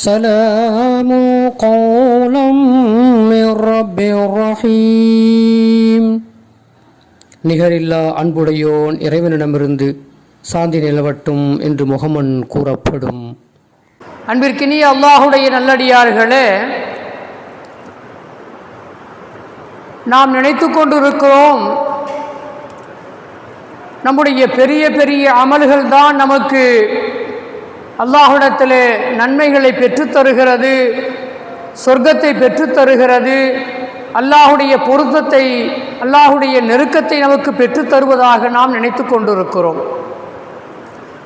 سلام قولا من رب رحيم. நிகரில்லா அன்புடையோன் இறைவனிடமிருந்து சாந்தி நிலவட்டும் என்று முகமன் கூறப்படும். அன்பிற்கினிய அல்லாஹுடைய நல்லடியார்களே, நாம் நினைத்து கொண்டிருக்கிறோம் நம்முடைய பெரிய பெரிய அமல்கள் தான் நமக்கு அல்லாஹ்விடத்திலே நன்மைகளை பெற்றுத்தருகிறது, சொர்க்கத்தை பெற்றுத்தருகிறது, அல்லாஹுடைய பொருத்தத்தை, அல்லாஹுடைய நெருக்கத்தை நமக்கு பெற்றுத்தருவதாக நாம் நினைத்து கொண்டிருக்கிறோம்.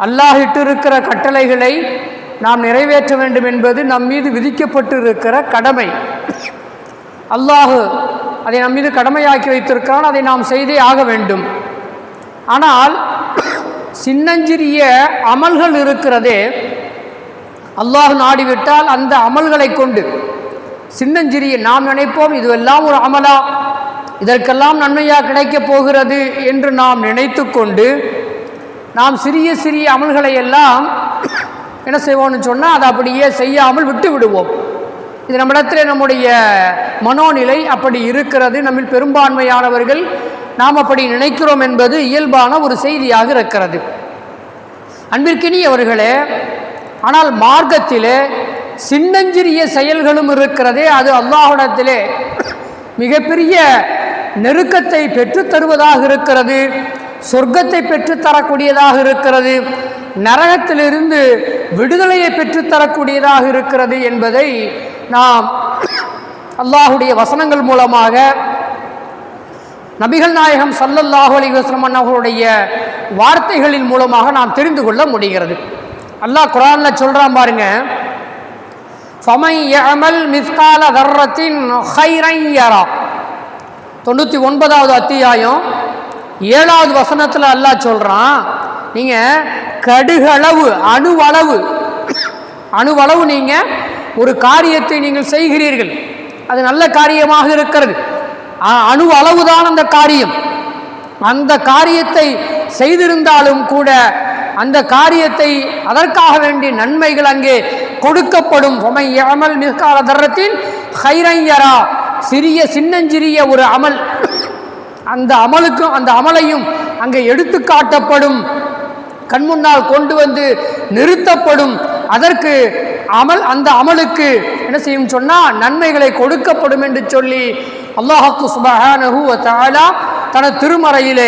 அல்லாஹ் இட்டிருக்கிற கட்டளைகளை நாம் நிறைவேற்ற வேண்டும் என்பது நம் மீது விதிக்கப்பட்டு இருக்கிற கடமை. அல்லாஹ் அதை நம் மீது கடமையாக்கி வைத்திருக்கிறான், அதை நாம் செய்தே ஆக வேண்டும். ஆனால் சின்னஞ்சிறிய அமல்கள் இருக்கிறதே, அல்லாஹ் நாடிவிட்டால் அந்த அமல்களை கொண்டு சின்னஞ்சிறிய நாம் நினைப்போம் இதுவெல்லாம் ஒரு அமலா, இதற்கெல்லாம் நன்மையாக கிடைக்கப் போகிறது என்று நாம் நினைத்து கொண்டு நாம் சிறிய சிறிய அமல்களை எல்லாம் என்ன செய்வோம்னு சொன்னால் அதை அப்படியே செய்யாமல் விட்டு விடுவோம். இது நம்மிடத்தில் நம்முடைய மனோநிலை அப்படி இருக்கிறது. நம்மில் பெரும்பான்மையானவர்கள் நாம் அப்படி நினைக்கிறோம் என்பது இயல்பான ஒரு செய்தியாக இருக்கிறது. அன்பிற்கினியவர்களே, ஆனால் மார்க்கத்திலே சின்னஞ்சிறிய செயல்களும் இருக்கிறதே, அது அல்லாஹ்விடத்திலே மிகப்பெரிய நெருக்கத்தை பெற்றுத்தருவதாக இருக்கிறது, சொர்க்கத்தை பெற்றுத்தரக்கூடியதாக இருக்கிறது, நரகத்திலிருந்து விடுதலையை பெற்றுத்தரக்கூடியதாக இருக்கிறது என்பதை நாம் அல்லாஹுடைய வசனங்கள் மூலமாக, நபிகள் நாயகம் ஸல்லல்லாஹு அலைஹி வஸல்லம் அவர்களுடைய வார்த்தைகளின் மூலமாக நாம் தெரிந்து கொள்ள முடிகிறது. அல்லாஹ் குர்ஆன்ல சொல்றான் பாருங்க, ஃபமன் யஅமல் மிஸ்கால தர்ரத்தின் கைரன் யரா. 99வது அத்தியாயம் 7வது வசனத்தில் அல்லாஹ் சொல்றான், நீங்க கடுகளவு அணுவளவு நீங்க ஒரு காரியத்தை நீங்கள் செய்கிறீர்கள், அது நல்ல காரியமாக இருக்கிறது. அணு அளவுதான் அந்த காரியம். அந்த காரியத்தை செய்திருந்தாலும் கூட அந்த காரியத்தை அதற்காக வேண்டிய நன்மைகள் அங்கே கொடுக்கப்படும். சிறிய சின்னஞ்சிறிய ஒரு அமல், அந்த அமலுக்கும் அந்த அமலையும் அங்கே எடுத்து காட்டப்படும், கண்முன்னால் கொண்டு வந்து நிறுத்தப்படும். அதற்கு அந்த அமலுக்கு என்ன செய்யும் சொன்னால் நன்மைகளை கொடுக்கப்படும் என்று சொல்லி அல்லாஹ் சுப்ஹானஹு வ தஆலா தனது திருமறையிலே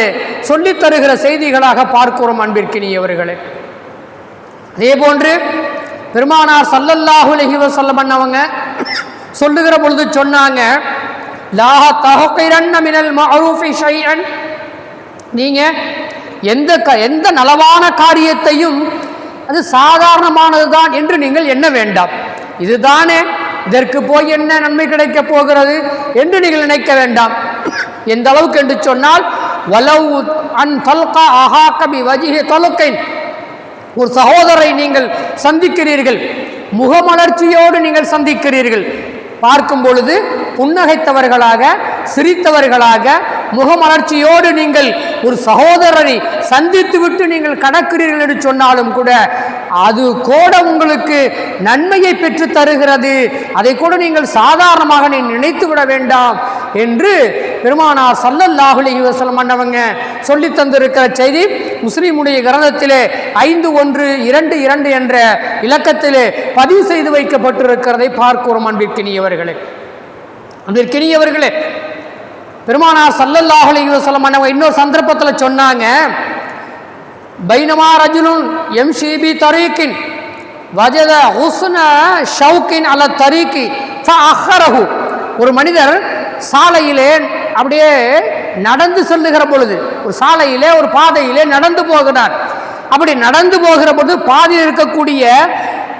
சொல்லித் தருகிற செய்திகளாக பார்க்கிறோம். அன்பிற்கினியவர்களே, அதே போன்று பெருமானார் ஸல்லல்லாஹு அலைஹி வஸல்லம் அவங்க சொல்லுகிற பொழுது சொன்னாங்க, லா தஹ்கிரன்ன மினல் மஅரூஃபி ஷைஅன். நீங்க எந்த நலவான காரியத்தையும் அது சாதாரணமானது தான் என்று நீங்கள் எண்ண வேண்டாம். இதுதானே, இதற்கு போய் என்ன நன்மை கிடைக்க போகிறது என்று நீங்கள் நினைக்க வேண்டாம். எந்த அளவுக்கு என்று சொன்னால், வலவ் அன் தல்கா அஹாக பிவஜ்ஹி தல்கைன், ஒரு சகோதரை நீங்கள் சந்திக்கிறீர்கள், முகமலர்ச்சியோடு நீங்கள் சந்திக்கிறீர்கள், பார்க்கும் பொழுது புன்னகைத்தவர்களாக சிரித்தவர்களாக முகமலர்ச்சியோடு நீங்கள் ஒரு சகோதரரை சந்தித்து விட்டு நீங்கள் கடக்கிறீர்கள் என்று சொன்னாலும் கூட அது கூட உங்களுக்கு நன்மையை பெற்று தருகிறது. அதை கூட நீங்கள் சாதாரணமாக நினைத்து விட வேண்டாம் என்று பெருமானார் ஸல்லல்லாஹு அலைஹி வஸல்லம் அவங்க சொல்லி தந்திருக்கிற செய்தி முஸ்லிமுடைய கிரந்தத்திலே 5122 என்ற இலக்கத்திலே பதிவு செய்து வைக்கப்பட்டிருக்கிறதை பார்க்கிறோம். அன்பிற்கினியவர்களே, பெருமானார் ஸல்லல்லாஹு அலைஹி வஸல்லம் அவங்க இன்னொரு சந்தர்ப்பத்தில் சொன்னாங்க, பைனமா ரஜுலுன் யம்ஷி பி தரீகின் வஜத ஹுஸ்ன ஷௌகின் அல தரீகி ஃபஅஹரஹு. ஒரு மனிதர் சாலையிலே அப்படியே நடந்து செல்லுகிற பொழுது, ஒரு சாலையிலே ஒரு பாதையிலே நடந்து போகிறார். அப்படி நடந்து போகிற பொழுது பாதையில் இருக்கக்கூடிய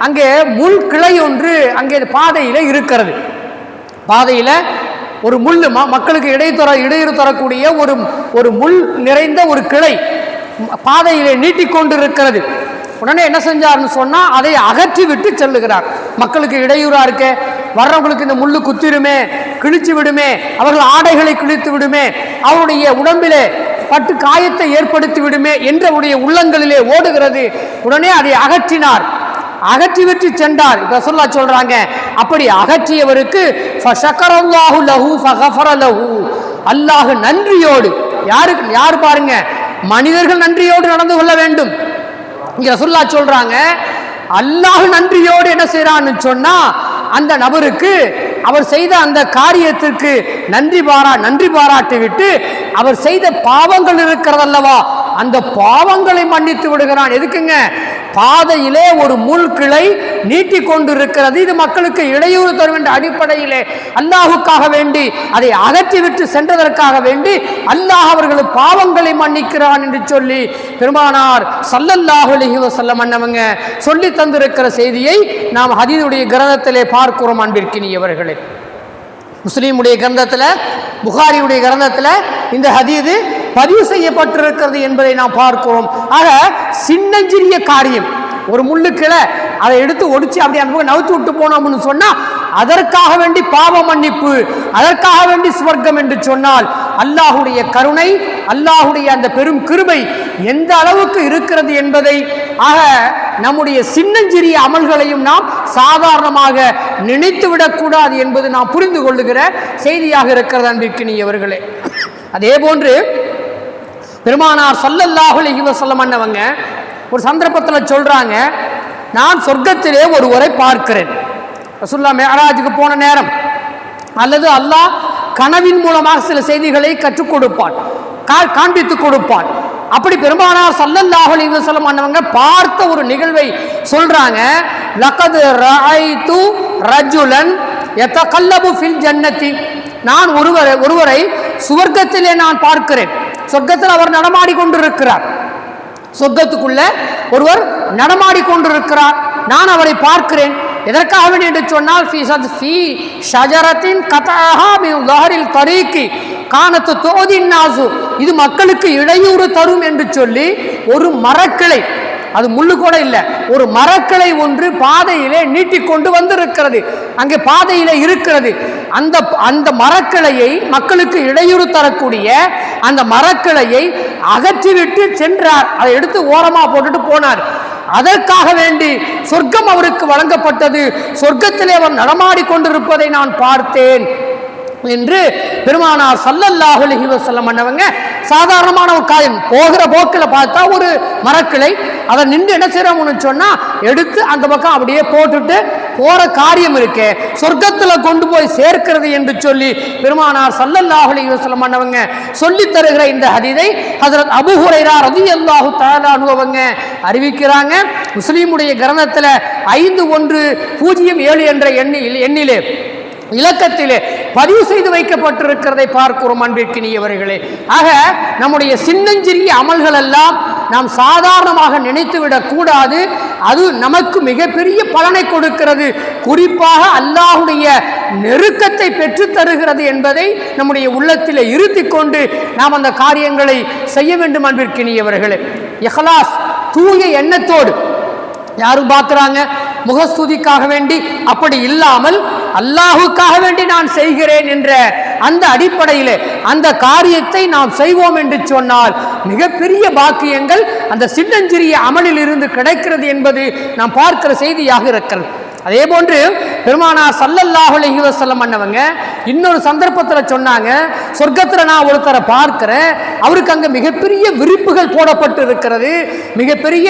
அங்கே முள் கிளை ஒன்று அங்கே பாதையிலே இருக்கிறது. பாதையில் ஒரு முள், மக்களுக்கு இடையூறு தரக்கூடிய ஒரு முள் நிறைந்த ஒரு கிளை பாதையிலே நீட்டிக்கொண்டிருக்கிறது. உடனே என்ன செஞ்சார்னு சொன்னால் அதை அகற்றி விட்டு செல்லுகிறார். மக்களுக்கு இடையூறா இருக்க, வர்றவங்களுக்கு இந்த முள்ளு குத்திருமே, கிழிச்சு விடுமே, அவர்கள் ஆடைகளை கிழித்து விடுமே, அவருடைய உடம்பிலே பட்டு காயத்தை ஏற்படுத்தி விடுமே என்ற உள்ளங்களிலே ஓடுகிறது. உடனே அதை அகற்றினார். அகற்றிவிட்டு சென்றார். இப்ப ரசூலுல்லாஹ் சொல்றாங்க, அப்படி அகற்றியவருக்கு ஃபஷக்கரல்லாஹு லஹு ஃபகஃபர லஹு, அல்லாஹ் நன்றியோடு, யார் பாருங்க, மனிதர்கள் நன்றியோடு நடந்து கொள்ள வேண்டும். இங்க ரசூலுல்லாஹ் சொல்றாங்க, அல்லாஹ் நன்றியோடு என்ன செய்யறான்னு சொன்னா, அந்த நபருக்கு அவர் செய்த அந்த காரியத்திற்கு நன்றி பாராட்டி விட்டு அவர் செய்த பாவங்கள் இருக்கிறதல்லவா, அந்த பாவங்களை மன்னித்து விடுகிறான். எதுக்குங்க? பாதையிலே ஒரு முள்கிளை நீட்டி கொண்டு இருக்கிறது, இது மக்களுக்கு இடையூறு தரும் என்ற அடிப்படையிலே அல்லாஹுக்காக வேண்டி அதை அகற்றிவிட்டு சென்றதற்காக வேண்டி அல்லாஹ் அவர்கள் பாவங்களை மன்னிக்கிறான் என்று சொல்லி பெருமானார் ஸல்லல்லாஹு அலைஹி வஸல்லம் அன்னவங்க சொல்லி தந்திருக்கிற செய்தியை நாம் ஹதீஸுடைய கிரந்தத்திலே பார்க்கிறோம். அன்பிற்கினியவர்களே, முஸ்லீமுடைய கிரந்தத்தில், புகாரியுடைய கிரந்தத்தில் இந்த ஹதீது பதிவு செய்யப்பட்டிருக்கிறது என்பதை நாம் பார்க்கிறோம். ஆக சின்னஞ்சிறிய காரியம், ஒரு முள்ளுக்கிளை அதை எடுத்து ஒடிச்சு அப்படி அந்த பக்கம் நவுத்து விட்டு போனோம்னு சொன்னா அதற்காக வேண்டி பாவ மன்னிப்பு, அதற்காக வேண்டி சுவர்க்கம் என்று சொன்னால் அல்லாஹுடைய கருணை, அல்லாஹுடைய அந்த பெரும் கிருபை எந்த அளவுக்கு இருக்கிறது என்பதை, ஆக நம்முடைய சின்னஞ்சிறிய அமல்களையும் நாம் சாதாரணமாக நினைத்து விடக்கூடாது என்பது நாம் புரிந்து கொள்ளுகிற செய்தியாக இருக்கிறது. அன்பிற்கினியவர்களே, அதே போன்று பெருமானார் ஸல்லல்லாஹு அலைஹி வஸல்லம் அன்னவங்க ஒரு சந்தர்ப்பத்தில் சொல்றாங்க, நான் சொர்க்கத்திலே ஒருவரை பார்க்கிறேன். ரசூலுல்லாஹ் மிஅராஜுக்கு போன நேரம், அல்லது அல்லாஹ் கனவின் மூலமாக சில செய்திகளை கற்றுக் கொடுப்பான், காண்பித்துக் கொடுப்பான். அப்படி பெருமானார் ஸல்லல்லாஹு அலைஹி வஸல்லம் அன்னவங்க பார்த்த ஒரு நிகழ்வை சொல்றாங்க. லகத் ரஅய்து ரஜுலன் யதகல்லபு ஃபில் ஜன்னதி, நான் ஒருவரை சுவர்க்கத்திலே நான் பார்க்கிறேன். சொர்க்கத்தில் அவர் நடமாடி கொண்டிருக்கிறார், சொர்க்கத்துக்குள்ள ஒருவர் நடமாடி கொண்டிருக்கிறார், நான் அவரை பார்க்கிறேன். எதற்காக வேண்டி என்று சொன்னால், ஃபீ ஷஜரத்தின் கதஹா மின் ظஹரில் தரீகி கானத்து தோதின் நாசு, இது மக்களுக்கு இடையூறு தரும் என்று சொல்லி ஒரு மரக்கிளை, அது முள்ளு கூட இல்லை, ஒரு மரக்கிளை ஒன்று பாதையிலே நீட்டிக்கொண்டு வந்திருக்கிறது, அங்கே பாதையிலே இருக்கிறது. அந்த மரக்கிளையை, மக்களுக்கு இடையூறு தரக்கூடிய அந்த மரக்கிளையை அகற்றிவிட்டு சென்றார். அதை எடுத்து ஓரமா போட்டுட்டு போனார். அதற்காக வேண்டி சொர்க்கம் அவருக்கு வழங்கப்பட்டது, சொர்க்கத்திலே அவர் நடமாடி கொண்டிருப்பதை நான் பார்த்தேன் என்று பெருமானார் ஸல்லல்லாஹு அலைஹி வஸல்லம் அன்னவங்க சாதாரணமான ஒரு காரியம், போகிற போக்கில் பார்த்தா ஒரு மரக்கிளை, அதை நின்று என்ன செய்யறோம்னு சொன்னா எடுத்து அந்த பக்கம் அப்படியே போட்டுட்டு போற காரியம் இருக்கே, சொர்க்கத்தில் கொண்டு போய் சேர்க்கிறது என்று சொல்லி பெருமானார் ஸல்லல்லாஹு அலைஹி வஸல்லம் அன்னவங்க சொல்லி தருகிற இந்த ஹதீஸை ஹஜ்ரத் அபூ ஹுரைரா ரலியல்லாஹு தஆலா அன்ஹு அவங்க அறிவிக்கிறாங்க. முஸ்லிமுடைய கிரந்தத்தில் 5107 என்ற எண்ணிலே இலக்கத்திலே பதிவு செய்து வைக்கப்பட்டிருக்கிறதை பார்க்கிறோம். அன்பிற்கினியவர்களே, ஆக நம்முடைய சின்னஞ்சிறிய அமல்கள் எல்லாம் நாம் சாதாரணமாக நினைத்துவிடக் கூடாது. அது நமக்கு மிகப்பெரிய பலனை கொடுக்கிறது, குறிப்பாக அல்லாஹுடைய நெருக்கத்தை பெற்று தருகிறது என்பதை நம்முடைய உள்ளத்தில் இருத்தி கொண்டு நாம் அந்த காரியங்களை செய்ய வேண்டும். அன்பிற்கினியவர்களே, இஹ்லாஸ், தூய எண்ணத்தோடு, யாரும் பார்க்கிறாங்க முகஸ்துதிக்காக வேண்டி, அப்படி இல்லாமல் அல்லாஹுக்காக வேண்டி நான் செய்கிறேன் என்ற அந்த அடிப்படையில் அந்த காரியத்தை நாம் செய்வோம் என்று சொன்னால் மிகப்பெரிய பாக்கியங்கள் அந்த சின்னஞ்சிறிய அமலில் இருந்து கிடைக்கிறது என்பது நாம் பார்க்கிற செய்தியாக இருக்கிறது. அதே போன்று பெருமானார் ஸல்லல்லாஹு அலைஹி வஸல்லம் அன்னவங்க இன்னொரு சந்தர்ப்பத்தில் சொன்னாங்க, சொர்க்கத்தில் நான் ஒருத்தரை பார்க்கிறேன், அவருக்கு அங்கே மிகப்பெரிய விரிப்புகள் போடப்பட்டு இருக்கிறது, மிகப்பெரிய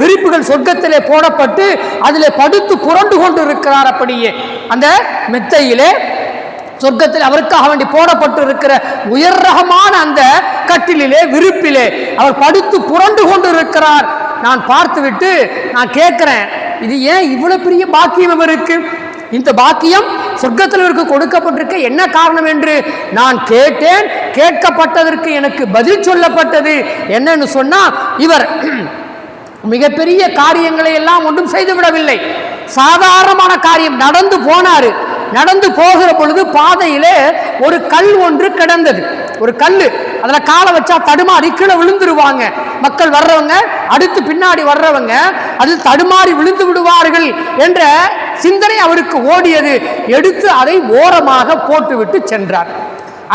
விரிப்புகள் சொர்க்கத்திலே போடப்பட்டு அதில் படுத்து புரண்டு கொண்டு இருக்கிறார். அப்படியே அந்த மெத்தையிலே சொர்க்கத்தில் அவருக்காக வேண்டி போடப்பட்டு இருக்கிற உயர் ரகமான அந்த கட்டிலே, விரிப்பிலே அவர் படுத்து புரண்டு கொண்டு இருக்கிறார். நான் பார்த்துவிட்டு நான் கேட்கிறேன், இது ஏன் இவ்வளவு பெரிய பாக்கியம் இவருக்கு? இந்த பாக்கியம் சொர்க்கத்தில் இவருக்கு கொடுக்கப்பட்டிருக்க என்ன காரணம் என்று நான் கேட்டேன். கேட்கப்பட்டதற்கு எனக்கு பதில் சொல்லப்பட்டது என்னன்னு சொன்னா, இவர் மிகப்பெரிய காரியங்களை எல்லாம் ஒன்றும் செய்துவிடவில்லை, சாதாரணமான காரியம். நடந்து போனாரு, நடந்து போகிற பொழுது பாதையிலே ஒரு கல் ஒன்று கிடந்தது, ஒரு கல், அதுல காலை வச்சா தடுமாறி கீழே விழுந்துருவாங்க மக்கள், வர்றவங்க அடுத்து பின்னாடி வர்றவங்க அதில் தடுமாறி விழுந்து விடுவார்கள் என்ற சிந்தனை அவருக்கு ஓடியது. எடுத்து அதை ஓரமாக போட்டுவிட்டு சென்றார்.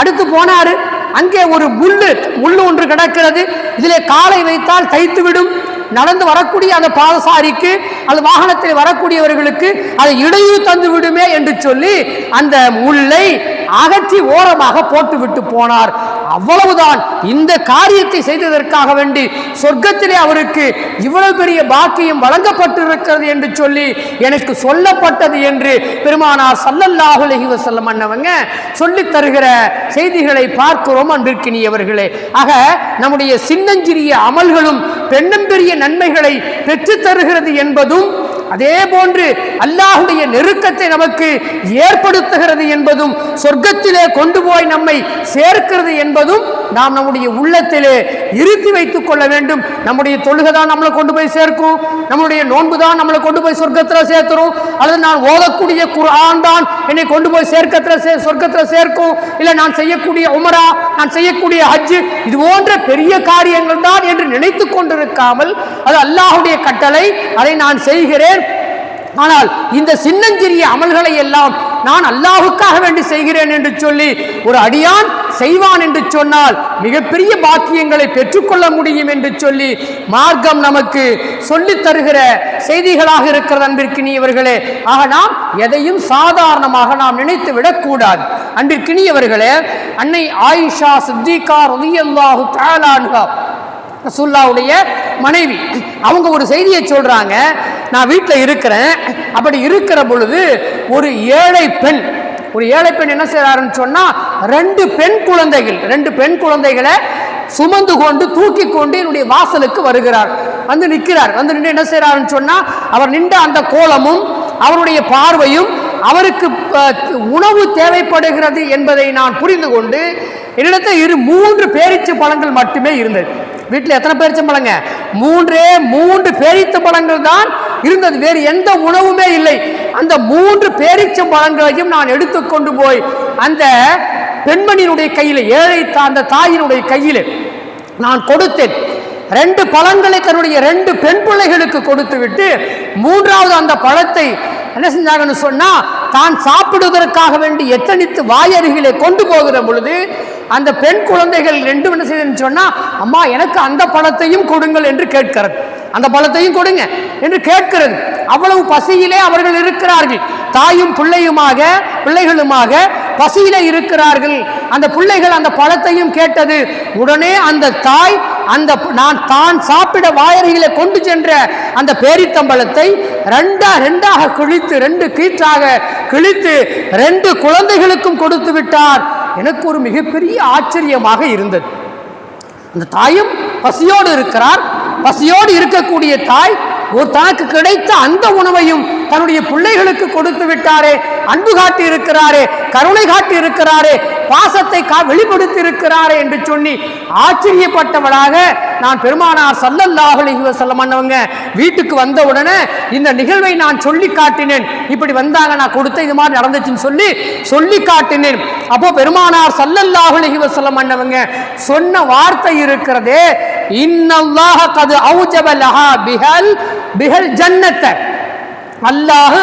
அடுத்து போனாரு, அங்கே ஒரு முள்ளு ஒன்று கிடக்கிறது, இதிலே காலை வைத்தால் தைத்துவிடும், நடந்து வரக்கூடிய அந்த பாதசாரிக்கு அது வாகனத்தில் வரக்கூடியவர்களுக்கு அது இடையூறு தந்து விடுமே என்று சொல்லி அந்த முள்ளை அகற்றி ஓரமாக போட்டுவிட்டு போனார். அவ்வளவுதான். இந்த காரியத்தை செய்ததற்காக வேண்டி சொர்க்கத்திலே அவருக்கு இவ்வளவு பெரிய பாக்கியம் வழங்கப்பட்டிருக்கிறது என்று சொல்லி எனக்கு சொல்லப்பட்டது என்று பெருமானார் ஸல்லல்லாஹு அலைஹி வஸல்லம் அன்னவங்க சொல்லித் தருகிற செய்திகளை பார்க்கிறோம் அன்பிற்கினியவர்களே. ஆக நம்முடைய சின்னஞ்சிறிய அமல்களும் பெரிய நன்மைகளை பெற்றுத் தருகிறது என்பதும், அதே போன்று அல்லாஹ்வுடைய நெருக்கத்தை நமக்கு ஏற்படுத்துகிறது என்பதும், சொர்க்கத்திலே கொண்டு போய் நம்மை சேர்க்கிறது என்பதும் நாம் நம்முடைய உள்ளத்திலே இருத்தி வைத்துக் கொள்ள வேண்டும். நம்முடைய தொழுகை தான் நம்மளை கொண்டு போய் சேர்க்கும், நம்முடைய நோன்பு தான் நம்மளை கொண்டு போய் சொர்க்கத்தில் சேர்த்துரும், அல்லது நான் ஓதக்கூடிய குர்ஆன் தான் என்னை கொண்டு போய் சொர்க்கத்தில் சேர்க்கும், இல்லை நான் செய்யக்கூடிய உம்ரா, நான் செய்யக்கூடிய ஹஜ், இது போன்ற பெரிய காரியங்கள் தான் என்று நினைத்து கொண்டிருக்காமல் அது அல்லாஹ்வுடைய கட்டளை, அதை நான் செய்கிறேன். ஆனால் இந்த சின்னஞ்சிறிய அமல்களை எல்லாம் நான் அல்லாஹ்வுக்காக வேண்டி செய்கிறேன் என்று சொல்லி ஒரு அடியான் செய்வான் என்று சொன்னால் மிகப்பெரிய பாக்கியங்களை பெற்றுக்கொள்ள முடியும் என்று சொல்லி மார்க்கம் நமக்கு சொல்லித் தருகிற செய்திகளாக இருக்கிறது அன்பிற்கினியவர்களே. ஆக நாம் எதையும் சாதாரணமாக நாம் நினைத்து விடக்கூடாது. அன்பிற்கினியவர்களே, அன்னை ஆயிஷா சித்திகா ரலியல்லாஹு தஆலா அன்ஹா ரசூலுல்லாஹ்வுடைய மனைவி, அவங்க ஒரு செய்தியை சொல்றாங்க. நான் வீட்டில் இருக்கிறேன், அப்படி இருக்கிற பொழுது ஒரு ஏழை பெண் என்ன செய்யறாருன்னு சொன்னா, ரெண்டு பெண் குழந்தைகளை சுமந்து கொண்டு தூக்கி கொண்டு என்னுடைய வாசலுக்கு வருகிறார். வந்து நிற்கிறார். வந்து நின்று என்ன செய்யறாருன்னு சொன்னா, அவர் நின்ற அந்த கோலமும் அவருடைய பார்வையும் அவருக்கு உணவு தேவைப்படுகிறது என்பதை நான் புரிந்து கொண்டு, என்னிடத்தில் 3 பேரீச்ச பழங்கள் மட்டுமே இருந்தது. வீட்டில் எத்தனை பேரிச்சம்பழங்க? 3 பேரிச்சம்பழங்கள் தான் இருந்தது, வேறு எந்த உணவுமே இல்லை. அந்த 3 பேரிச்சம்பழங்களையும் நான் எடுத்துக்கொண்டு போய் அந்த பெண்மணியினுடைய கையில், அந்த தாயினுடைய கையில் நான் கொடுத்தேன். 2 பழங்களை தன்னுடைய 2 பெண் பிள்ளைகளுக்கு கொடுத்து விட்டு 3வது அந்த பழத்தை என்ன செஞ்சாங்கன்னு சொன்னா, தான் சாப்பிடுவதற்காக வேண்டி எத்தனித்து வாயருகிலே கொண்டு போகிற பொழுது அந்த பெண் குழந்தைகள் 2 என்ன செய்யுதுன்னு சொன்னா, அம்மா எனக்கு அந்த பழத்தையும் கொடுங்கள் என்று கேட்கிறது. அந்த பழத்தையும் கொடுங்க என்று கேட்கிறது. அவ்வளவு பசியிலே அவர்கள் இருக்கிறார்கள். தாயும் பிள்ளைகளுமாக பசியிலே இருக்கிறார்கள். அந்த பிள்ளைகள் அந்த பழத்தையும் கேட்டது. உடனே அந்த தாய் தான் சாப்பிட வாயறையில கொண்டு சென்ற அந்த பேரித்தம்பழத்தை ரெண்டாக கிழித்து, 2 கீற்றாக கிழித்து 2 குழந்தைகளுக்கும் கொடுத்து விட்டார். எனக்கு ஒரு மிகப்பெரிய ஆச்சரியமாக இருந்தது. அந்த தாயும் பசியோடு இருக்கிறார். பசியோடு இருக்கக்கூடிய தாய் தனக்கு கிடைத்த அந்த உணவையும் தன்னுடைய பிள்ளைகளுக்கு கொடுத்து விட்டாரே, அன்பு காட்டி இருக்கிறாரே, கருணை காட்டி இருக்கிறாரே, பாசத்தை வெளிப்படுத்தி இருக்கிறாரே என்று சொல்லி ஆச்சரியப்பட்டவளாக நான் பெருமானார் ஸல்லல்லாஹு அலைஹி வஸல்லம் அன்னவங்க வீட்டுக்கு வந்த உடனே இந்த நிகழ்வை நான் சொல்லி காட்டினேன். இப்படி வந்தாங்க, நான் கொடுத்த இது மாதிரி நடந்துச்சுன்னு சொல்லி காட்டினேன். அப்போ பெருமானார் ஸல்லல்லாஹு அலைஹி வஸல்லம் அன்னவங்க சொன்ன வார்த்தை இருக்கிறதே, இன்னல்லாஹ கத் அவுஜப லஹா பிஹல் ஜன்னத. அல்லாஹ்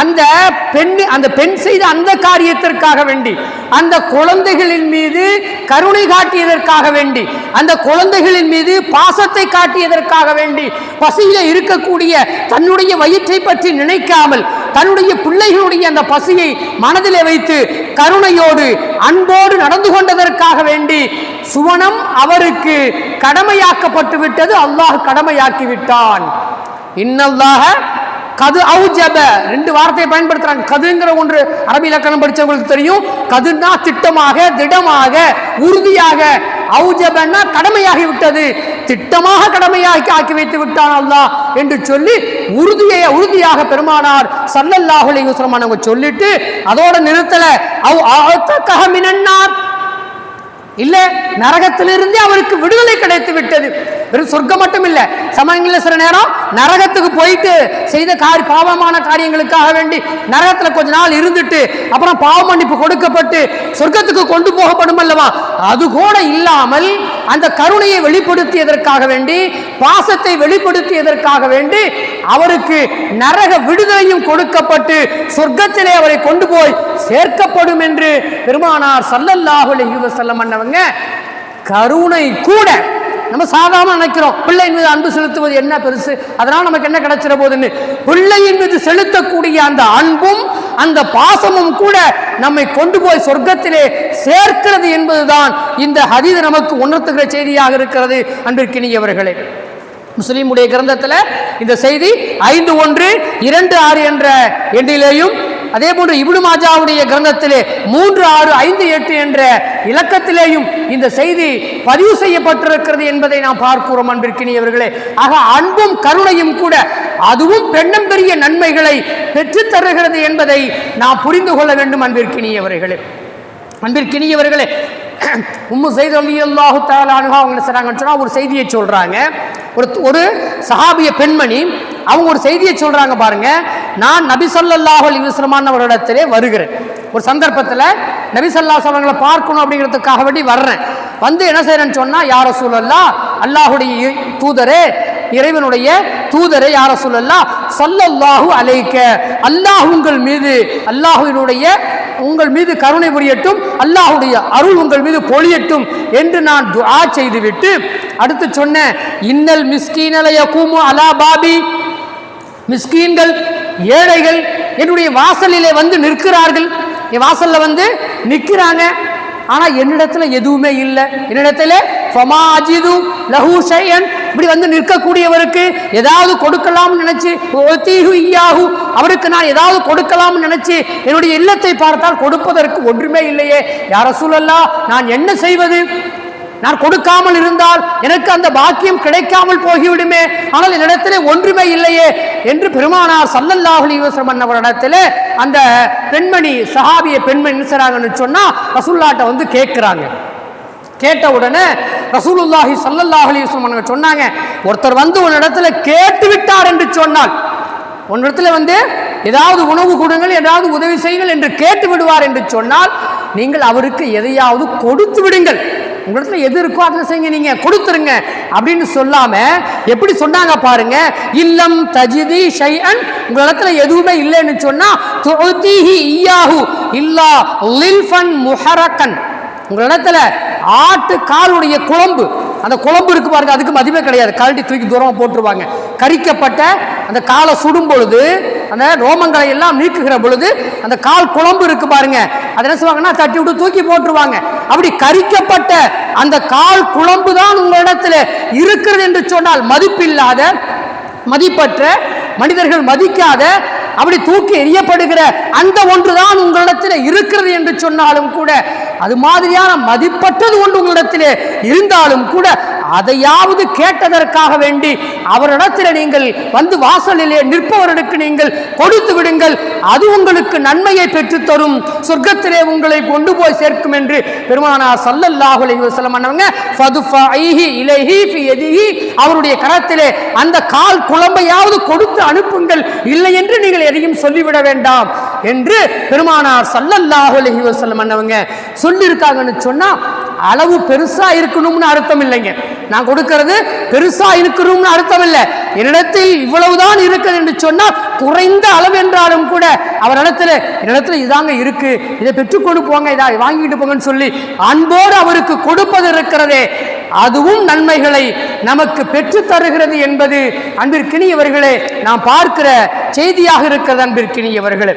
அந்த பெண் செய்த அந்த காரியத்திற்காக வேண்டி, அந்த குழந்தைகளின் மீது கருணை காட்டியதற்காக வேண்டி, அந்த குழந்தைகளின் மீது பாசத்தை காட்டியதற்காக வேண்டி, பசியில இருக்கக்கூடிய தன்னுடைய வயிற்றை பற்றி நினைக்காமல் தன்னுடைய பிள்ளைகளுடைய அந்த பசியை மனதிலே வைத்து கருணையோடு அன்போடு நடந்து கொண்டதற்காக வேண்டி சுவனம் அவருக்கு கடமையாக்கப்பட்டு விட்டது. அல்லாஹ் கடமையாக்கி விட்டான். இன்னல்லாஹ கது அவுஜப, 2 வார்த்தையை பயன்படுத்துறாங்க. கதுங்கிற ஒன்று அரபி இலக்கணம் படிச்சவங்களுக்கு தெரியும். கதுன்னா திட்டமாக, திடமாக, உறுதியாக. அவுஜபன்னா கடமையாகி விட்டது, திட்டமாக கடமையாக்கி ஆக்கி வைத்து விட்டான் அல்லாஹ் என்று சொல்லி உறுதியாக பெருமானார் ஸல்லல்லாஹு அலைஹி வஸல்லம் அவங்க சொல்லிட்டு அதோட நிறுத்தல. இல்ல, நரகத்திலிருந்தே அவருக்கு விடுதலை கிடைத்து விட்டது. வெறும் சொர்க்கம் மட்டும் இல்ல, சமயங்களில் சில நேரம் நரகத்துக்கு போயிட்டு செய்த பாவமான காரியங்களுக்காக வேண்டி நரகத்தில் கொஞ்ச நாள் இருந்துட்டு அப்புறம் பாவ மன்னிப்பு கொடுக்கப்பட்டு சொர்க்கத்துக்கு கொண்டு போகப்படும் அல்லவா, அது கூட இல்லாமல் அந்த கருணையை வெளிப்படுத்தியதற்காக வேண்டி, பாசத்தை வெளிப்படுத்தியதற்காக வேண்டி அவருக்கு நரக விடுதலையும் கொடுக்கப்பட்டு சொர்க்கத்திலே அவரை கொண்டு போய் சேர்க்கப்படும் என்று பெருமானார் ஸல்லல்லாஹு அலைஹி வஸல்லம் அன்னவங்க கருணை கூட நம்ம சாதாரண நினைக்கிறோம் பிள்ளையின் மீது அன்பு செலுத்துவது என்ன பெருசு, அதனால் நமக்கு என்ன கிடைச்சிட போகுதுன்னு. பிள்ளையின் மீது செலுத்தக்கூடிய அந்த அன்பும் அந்த பாசமும் கூட நம்மை கொண்டு போய் சொர்க்கத்திலே சேர்க்கிறது என்பதுதான் இந்த ஹதீஸ் நமக்கு உணர்த்துகிற செய்தியாக இருக்கிறது. அன்பிற்கினியவர்களே, முஸ்லிமுடைய கிரந்தத்தில் இந்த செய்தி 5126 என்ற எண்ணிலேயும், அதே போன்று இப்னு மாஜாவுடைய கிரந்தத்திலே 3658 என்ற இலக்கத்திலேயும் இந்த செய்தி பதிவு செய்யப்பட்டிருக்கிறது என்பதை நாம் பார்க்கிறோம். அன்பிற்கினியவர்களே, ஆக அன்பும் கருணையும் கூட அதுவும் பெண்ணம் பெரிய நன்மைகளை பெற்றுத் தருகிறது என்பதை நாம் புரிந்து கொள்ள வேண்டும். அன்பிற்கினியவர்களே, உம்மு ஸைத் ரலியல்லாஹு தஆலா அன்ஹா அவங்க என்ன சொல்றாங்கன்னு சொன்னா, ஒரு செய்தியை சொல்றாங்க. ஒரு சஹாபிய பெண்மணி அவங்க ஒரு செய்தியை சொல்றாங்க பாருங்க. நான் நபி ஸல்லல்லாஹு அலைஹி வஸல்லம் அவரிடத்திலே வருகிறேன். ஒரு சந்தர்ப்பத்தில் நபி ஸல்லல்லாஹு அலைஹி வஸல்லம் அவங்களை பார்க்கணும் அப்படிங்கிறதுக்காக வேண்டி வர்றேன். வந்து என்ன செய்யறேன்னு சொன்னா, யா ரசூலல்லாஹ், அல்லாஹ்வுடைய தூதரே, இறைவனுடைய தூதரே, யா ரசூலல்லாஹ் ஸல்லல்லாஹு அலைக்க, அல்லாஹ் உங்கள் மீது, அல்லாஹ்வினுடைய உங்கள் மீது கருணை புரியட்டும், அல்லாஹ்வுடைய அருள் உங்கள் மீது பொழியட்டும் என்று நான் துஆ செய்துவிட்டு அடுத்து சொன்னேன், இன்னல் மிஸ்கீன லயகூமு அலா பாபி, மிஸ்கீன்கள் ஏழைகள் என்னுடைய வாசலிலே வந்து நிற்கிறார்கள், என் வாசல்ல வந்து நிற்கிறாங்க. ஆனா என்னிடத்துல எதுவுமே இல்லை. என்னிடத்துல ஃபமாஜிது லஹு ஷைஅன், இப்படி வந்து நிற்கக்கூடியவருக்கு ஏதாவது கொடுக்கலாம் நினைச்சு, அவருக்கு நான் ஏதாவது கொடுக்கலாம் நினைச்சு என்னுடைய இல்லத்தை பார்த்தால் கொடுப்பதற்கு ஒன்றுமே இல்லையே. யா ரசூலல்லாஹ், நான் என்ன செய்வது? நான் கொடுக்காமல் இருந்தால் எனக்கு அந்த பாக்கியம் கிடைக்காமல் போகிவிடுமே, ஆனால் என்னிடத்திலே ஒன்றுமே இல்லையே என்று பெருமானார் ஸல்லல்லாஹு அலைஹி வஸல்லம் அவரிடத்திலே அந்த பெண்மணி, சஹாபிய பெண்மணி நினைச்சாங்கன்னு சொன்னா ரசூலுல்லாஹ்ட்ட வந்து கேட்கிறாங்க. கேட்ட உடனே ரசூலுல்லாஹி ஸல்லல்லாஹு அலைஹி வஸல்லம் சொன்னாங்க, ஒருத்தர் வந்து உன்னிடத்துல கேட்டு விட்டார் என்று சொன்னால், உன்னிடத்துல வந்து ஏதாவது உணவு கொடுங்கள், ஏதாவது உதவி செய்யுங்கள் என்று கேட்டு விடுவார் என்று சொன்னால், நீங்கள் அவருக்கு எதையாவது கொடுத்து விடுங்கள். உங்களிடத்துல எது இருக்கோ அதை செய்யுங்க, நீங்க கொடுத்துருங்க அப்படின்னு சொல்லாம எப்படி சொன்னாங்க பாருங்க. இல்லம் தஜிதி ஷைஅன், உங்களிடத்துல எதுவுமே இல்லைன்னு சொன்னா துஅதீஹி இய்யாஹு இல்லா லில்ஃபன் முஹரக்கன், உங்களிடத்துல ஆட்டு காலுடைய குழம்பு, அந்த குழம்பு இருக்கு பாருங்க, அதுக்கு மதிப்பே கிடையாது, கழட்டி தூக்கி தூரமாக போட்டுருவாங்க. கரிக்கப்பட்ட அந்த காலை சுடும் பொழுது, அந்த ரோமங்களை எல்லாம் நீக்குகிற பொழுது அந்த கால் குழம்பு இருக்கு பாருங்க, அதை என்ன செய்வாங்கன்னா தட்டி விட்டு தூக்கி போட்டுருவாங்க. அப்படி கரிக்கப்பட்ட அந்த கால் குழம்பு தான் உங்களிடத்துல இருக்கிறது என்று சொன்னால், மதிப்பில்லாத, மதிப்பற்ற, மனிதர்கள் மதிக்காத, அப்படி தூக்கி எறியப்படுகிற அந்த ஒன்றுதான் உங்களிடத்தில் இருக்கிறது என்று சொன்னாலும் கூட, அது மாதிரியான மதிப்பற்றது ஒன்று உங்களிடத்திலே இருந்தாலும் கூட அதையாவது கேட்டதற்காக வேண்டி அவரிடத்தில் நீங்கள் வந்து வாசலிலே நிற்பவர்களுக்கு நீங்கள் கொடுத்து விடுங்கள், அது உங்களுக்கு நன்மையை பெற்றுத்தரும், சொர்க்கத்திலே உங்களை கொண்டு போய் சேர்க்கும் என்று பெருமானார் ஸல்லல்லாஹு அலைஹி வஸல்லம் அவங்க ஃபதுஃபைஹி இலைஹி ஃபி யதிஹி, அவருடைய கரத்திலே அந்த கால் குழம்பையாவது கொடுத்து அனுப்புங்கள், இல்லை என்று நீங்கள் எதையும் சொல்லிவிட வேண்டாம் என்று பெருமானார் ஸல்லல்லாஹு அலைஹி வஸல்லம் அவங்க சொல்லியிருக்காங்கன்னு சொன்னா, அளவு பெருசா இருக்கணும்னு அர்த்தம் இல்லைங்க. நான் கொடுக்கிறது பெருசா இருக்கணும்னு அர்த்தம் இல்லை. என்னிடத்தில் இவ்வளவுதான் இருக்குது என்று சொன்னால், குறைந்த அளவு என்றாலும் கூட என்னிடத்துல இதாங்க இருக்கு, இதை பெற்றுக்கொண்டு போங்க, இதை வாங்கிட்டு போங்கன்னு சொல்லி அன்போடு அவருக்கு கொடுப்பது இருக்கிறதே, அதுவும் நன்மைகளை நமக்கு பெற்று தருகிறது என்பது அன்பிற்கினியவர்களே நாம் பார்க்கிற செய்தியாக இருக்கிறது. அன்பிற்கினியவர்களே,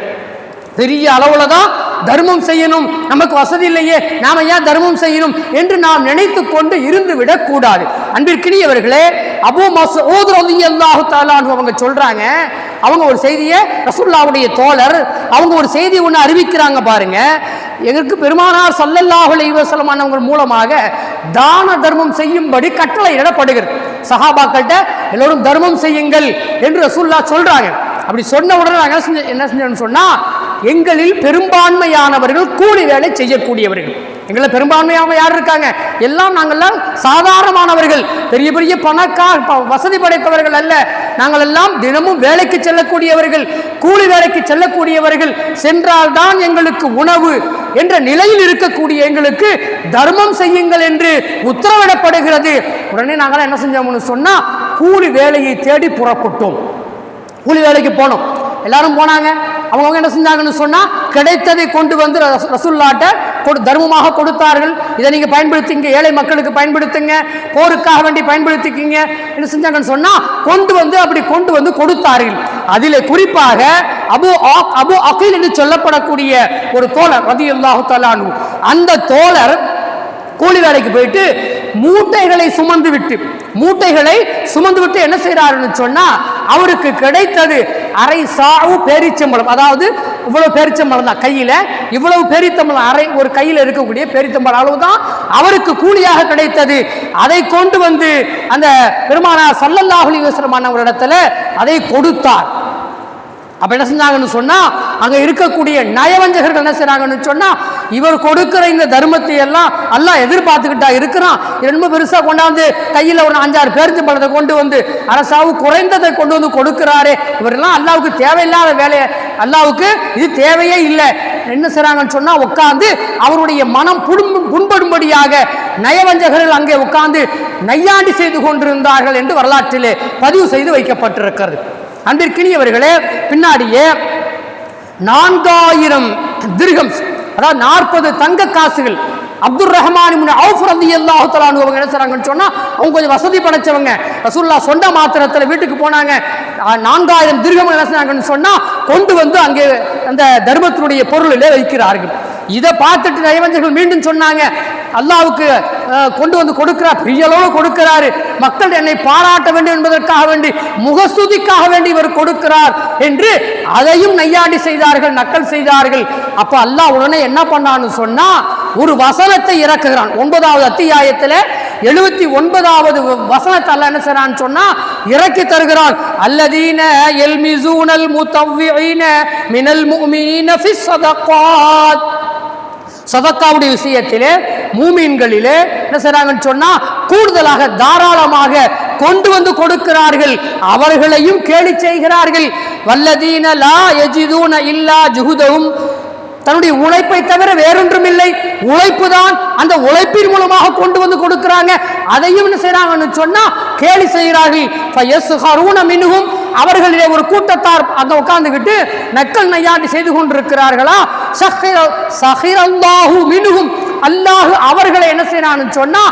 பெரிய அளவுல தான் தர்மம் செய்யணும், நமக்கு வசதி இல்லையே நாம ஏன் தர்மம் செய்யணும் என்று நாம் நினைத்து கொண்டு இருந்து விடக்கூடாது. அன்பிற்கினியவர்களே, அபூ மஸ்ஊத் ரலியல்லாஹு தஆலா அன்ஹு அவங்க சொல்றாங்க, அவங்க ஒரு செய்தியை, ரசூலுல்லாஹ்வுடைய தோழர் அவங்க ஒரு செய்தி ஒன்று அறிவிக்கிறாங்க பாருங்க. எங்களுக்கு பெருமானார் ஸல்லல்லாஹு அலைஹி வஸல்லம் அவங்க மூலமாக தான தர்மம் செய்யும்படி கட்டளை இடப்படுகிறது. சஹாபாக்கள்கிட்ட எல்லோரும் தர்மம் செய்யுங்கள் என்று ரசூலுல்லாஹ் சொல்றாங்க. அப்படி சொன்ன உடனே நாங்கள் என்ன செஞ்சோம்னு சொன்னா, எங்களில் பெரும்பான்மையானவர்கள் கூலி வேலை செய்யக்கூடியவர்கள். எங்களை பெரும்பான்மையாக யார் இருக்காங்க? எல்லாம் நாங்கள்லாம் சாதாரணமானவர்கள், பெரிய பெரிய பணக்கார வசதி படைத்தவர்கள் அல்ல. நாங்கள் எல்லாம் தினமும் வேலைக்கு செல்லக்கூடியவர்கள், கூலி வேலைக்கு செல்லக்கூடியவர்கள். சென்றால்தான் எங்களுக்கு உணவு என்ற நிலையில் இருக்கக்கூடிய எங்களுக்கு தர்மம் செய்யுங்கள் என்று உத்தரவிடப்படுகிறது. உடனே நாங்கள் என்ன செஞ்சோம்னு சொன்னா, கூலி வேலையை தேடி புறப்பட்டோம். கூலி வேலைக்கு போனோம், எல்லாரும் போனாங்க. அவங்க என்ன செஞ்சாங்கன்னு சொன்னா, கிடைத்ததை கொண்டு வந்து ரசூலுல்லாஹ்ட்ட தர்மமாக கொடுத்தார்கள். இதை நீங்க பயன்படுத்திங்க, ஏழை மக்களுக்கு பயன்படுத்துங்க, போருக்காக வேண்டி பயன்படுத்திக்கிங்க என்ன செஞ்சாங்கன்னு சொன்னா அப்படி கொண்டு வந்து கொடுத்தார்கள். அதிலே குறிப்பாக அபு அகீல் என்று சொல்லப்படக்கூடிய ஒரு தோழர் ரலியல்லாஹு தஆலா அன்ஹு, அந்த தோழர் கூலி வேலைக்கு போயிட்டு மூட்டைகளை சுமந்து விட்டு என்ன செய்யறாருன்னு சொன்னா, அவருக்கு கிடைத்தது அரை சாவு பேரிச்சம்பழம். அதாவது இவ்வளவு பேரிச்சம்பழம் தான், கையில இவ்வளவு பேரித்தம்பழம், அரை ஒரு கையில இருக்கக்கூடிய பேரித்தம்பழம் அளவுதான் அவருக்கு கூலியாக கிடைத்தது. அதை கொண்டு வந்து அந்த பெருமானார் ஸல்லல்லாஹு அலைஹி வஸல்லம் அவரிடத்துல அதை கொடுத்தார். அப்ப என்ன செஞ்சாங்கன்னு சொன்னா, அங்க இருக்கக்கூடிய நயவஞ்சகர்கள் என்ன செய்றாங்கன்னு சொன்னா, இவர் கொடுக்கிற இந்த தர்மத்தை எல்லாம் அல்லாஹ் எதிர்பார்த்துக்கிட்டா இருக்கிறான், ரொம்ப பெருசா கொண்டாந்து கையில ஒரு 5-6 பேரிச்சம்பழத்தை கொண்டு வந்து அரசாவு குறைந்ததை கொண்டு வந்து கொடுக்கிறாரே, இவரெல்லாம் அல்லாவுக்கு தேவையில்லாத வேலையை, அல்லாவுக்கு இது தேவையே இல்லை. என்ன செய்றாங்கன்னு சொன்னா, உட்கார்ந்து அவருடைய மனம் புண்படும்படியாக நயவஞ்சகர்கள் அங்கே உட்கார்ந்து நையாண்டி செய்து கொண்டிருந்தார்கள் என்று வரலாற்றிலே பதிவு செய்து வைக்கப்பட்டிருக்கிறது. அன்பிற்கினியவர்களே, பின்னாடியே 4000 திர்ஹம், அதாவது 40 தங்க காசுகள் அப்துர் ரஹ்மான் இப்னு அவுஃப் ரலியல்லாஹு தஆலா அன்ஹு அவங்க என்ன செய்றாங்கன்னு சொன்னா, அவங்க கொஞ்சம் வசதி படைச்சவங்க. ரசூலுல்லாஹ் சொந்த மாத்திரத்தில் வீட்டுக்கு போனாங்க, 4000 திர்ஹம் என்ன செய்றாங்கன்னு சொன்னா கொண்டு வந்து அங்கே அந்த தர்மத்தினுடைய பொருளிலே வைக்கிறார்கள். இதை பார்த்துட்டு நயவஞ்சகர்கள் மீண்டும் சொன்னாங்க, அல்லாவுக்கு கொண்டு வந்து கொடுக்கிறார், பெரியளவு கொடுக்கிறாரு, மக்கள் என்னை பாராட்ட வேண்டும் என்பதற்காக வேண்டி, முகஸ்துதிக்காக வேண்டி இவர் கொடுக்கிறார் என்று அதையும் நையாண்டி செய்தார்கள், நக்கல் செய்தார்கள். அப்ப அல்லாஹ் உடனே என்ன பண்ணான்னு சொன்னா, ஒரு வசனத்தை இறக்குகிறான். 9வது அத்தியாயத்தில் 79வது வசனத்தை அல்லாஹ் என்ன செய்றான்னு சொன்னா இறக்கி தருகிறான். அல்லதீன யல்மிஸூனல் முத்தவ்விஈன மினல் முஃமினீன ஃபிஸ் ஸதகாத், சதக்காவுடைய விஷயத்திலே மூமின்களிலே என்ன செய்றாங்கன்னு சொன்னா கூடுதலாக தாராளமாக கொண்டு வந்து கொடுக்கிறார்கள், அவர்களையும் கேலி செய்கிறார்கள். வல்லதீன லா யஜிதூன இல்லா ஜுஹுதஹும், தன்னுடைய உழைப்பை தவிர வேறொன்றும் இல்லை, உழைப்பு தான், அந்த உழைப்பின் மூலமாக கொண்டு வந்து கொடுக்கிறாங்க, அதையும் என்ன செய்றாங்கன்னு சொன்னா கேலி செய்கிறார்கள். ஃபயஸ்ஹரூன மின்ஹும், அவர்களிலே ஒரு கூட்டத்தார் அங்க உட்கார்ந்துகிட்டு நக்கல் நையாண்டி செய்து கொண்டிருக்கிறார்களா. ஸஹிரல்லாஹு மின்ஹும், அல்லாஹ் அவர்களை என்ன செய்றான்னு சொன்னா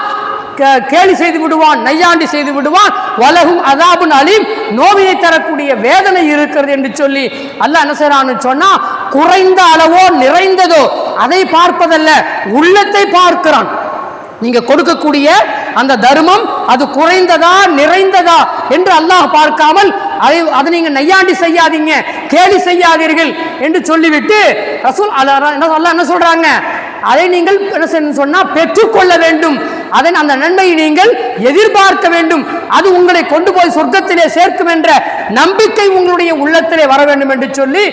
கேலி செய்து விடுவான், நையாண்டி செய்து விடுவான். வலஹும் அஸாபுன் அலீம், நோவினை தரக்கூடிய வேதனை இருக்கிறது என்று சொல்லி அல்லாஹ் என்ன செய்றான்னு சொன்னா, குறைந்த அளவோ நிறைந்ததோ அதை பார்ப்பதல்ல, உள்ளத்தை பார்க்கிறான். நீங்க கொடுக்கக்கூடிய அந்த தர்மம் அது குறைந்ததா நிறைந்ததா என்று அல்லாஹ் பார்க்காமல் அதை நீங்க நையாண்டி செய்யாதீங்க, கேலி செய்யாதீர்கள் என்று சொல்லிவிட்டு ரசூல் அல்லாஹ் என்ன சொல்றாங்க, அதை நீங்கள் என்ன சொன்னா பெற்றுக்கொள்ள வேண்டும், அதன் அந்த நன்மையை நீங்கள் எதிர்பார்க்க வேண்டும், அது உங்களை கொண்டு போய் சொர்க்கத்திலே சேர்க்கும் என்ற நம்பிக்கை உங்களுடைய உள்ளத்திலே வர வேண்டும் என்று சொல்லி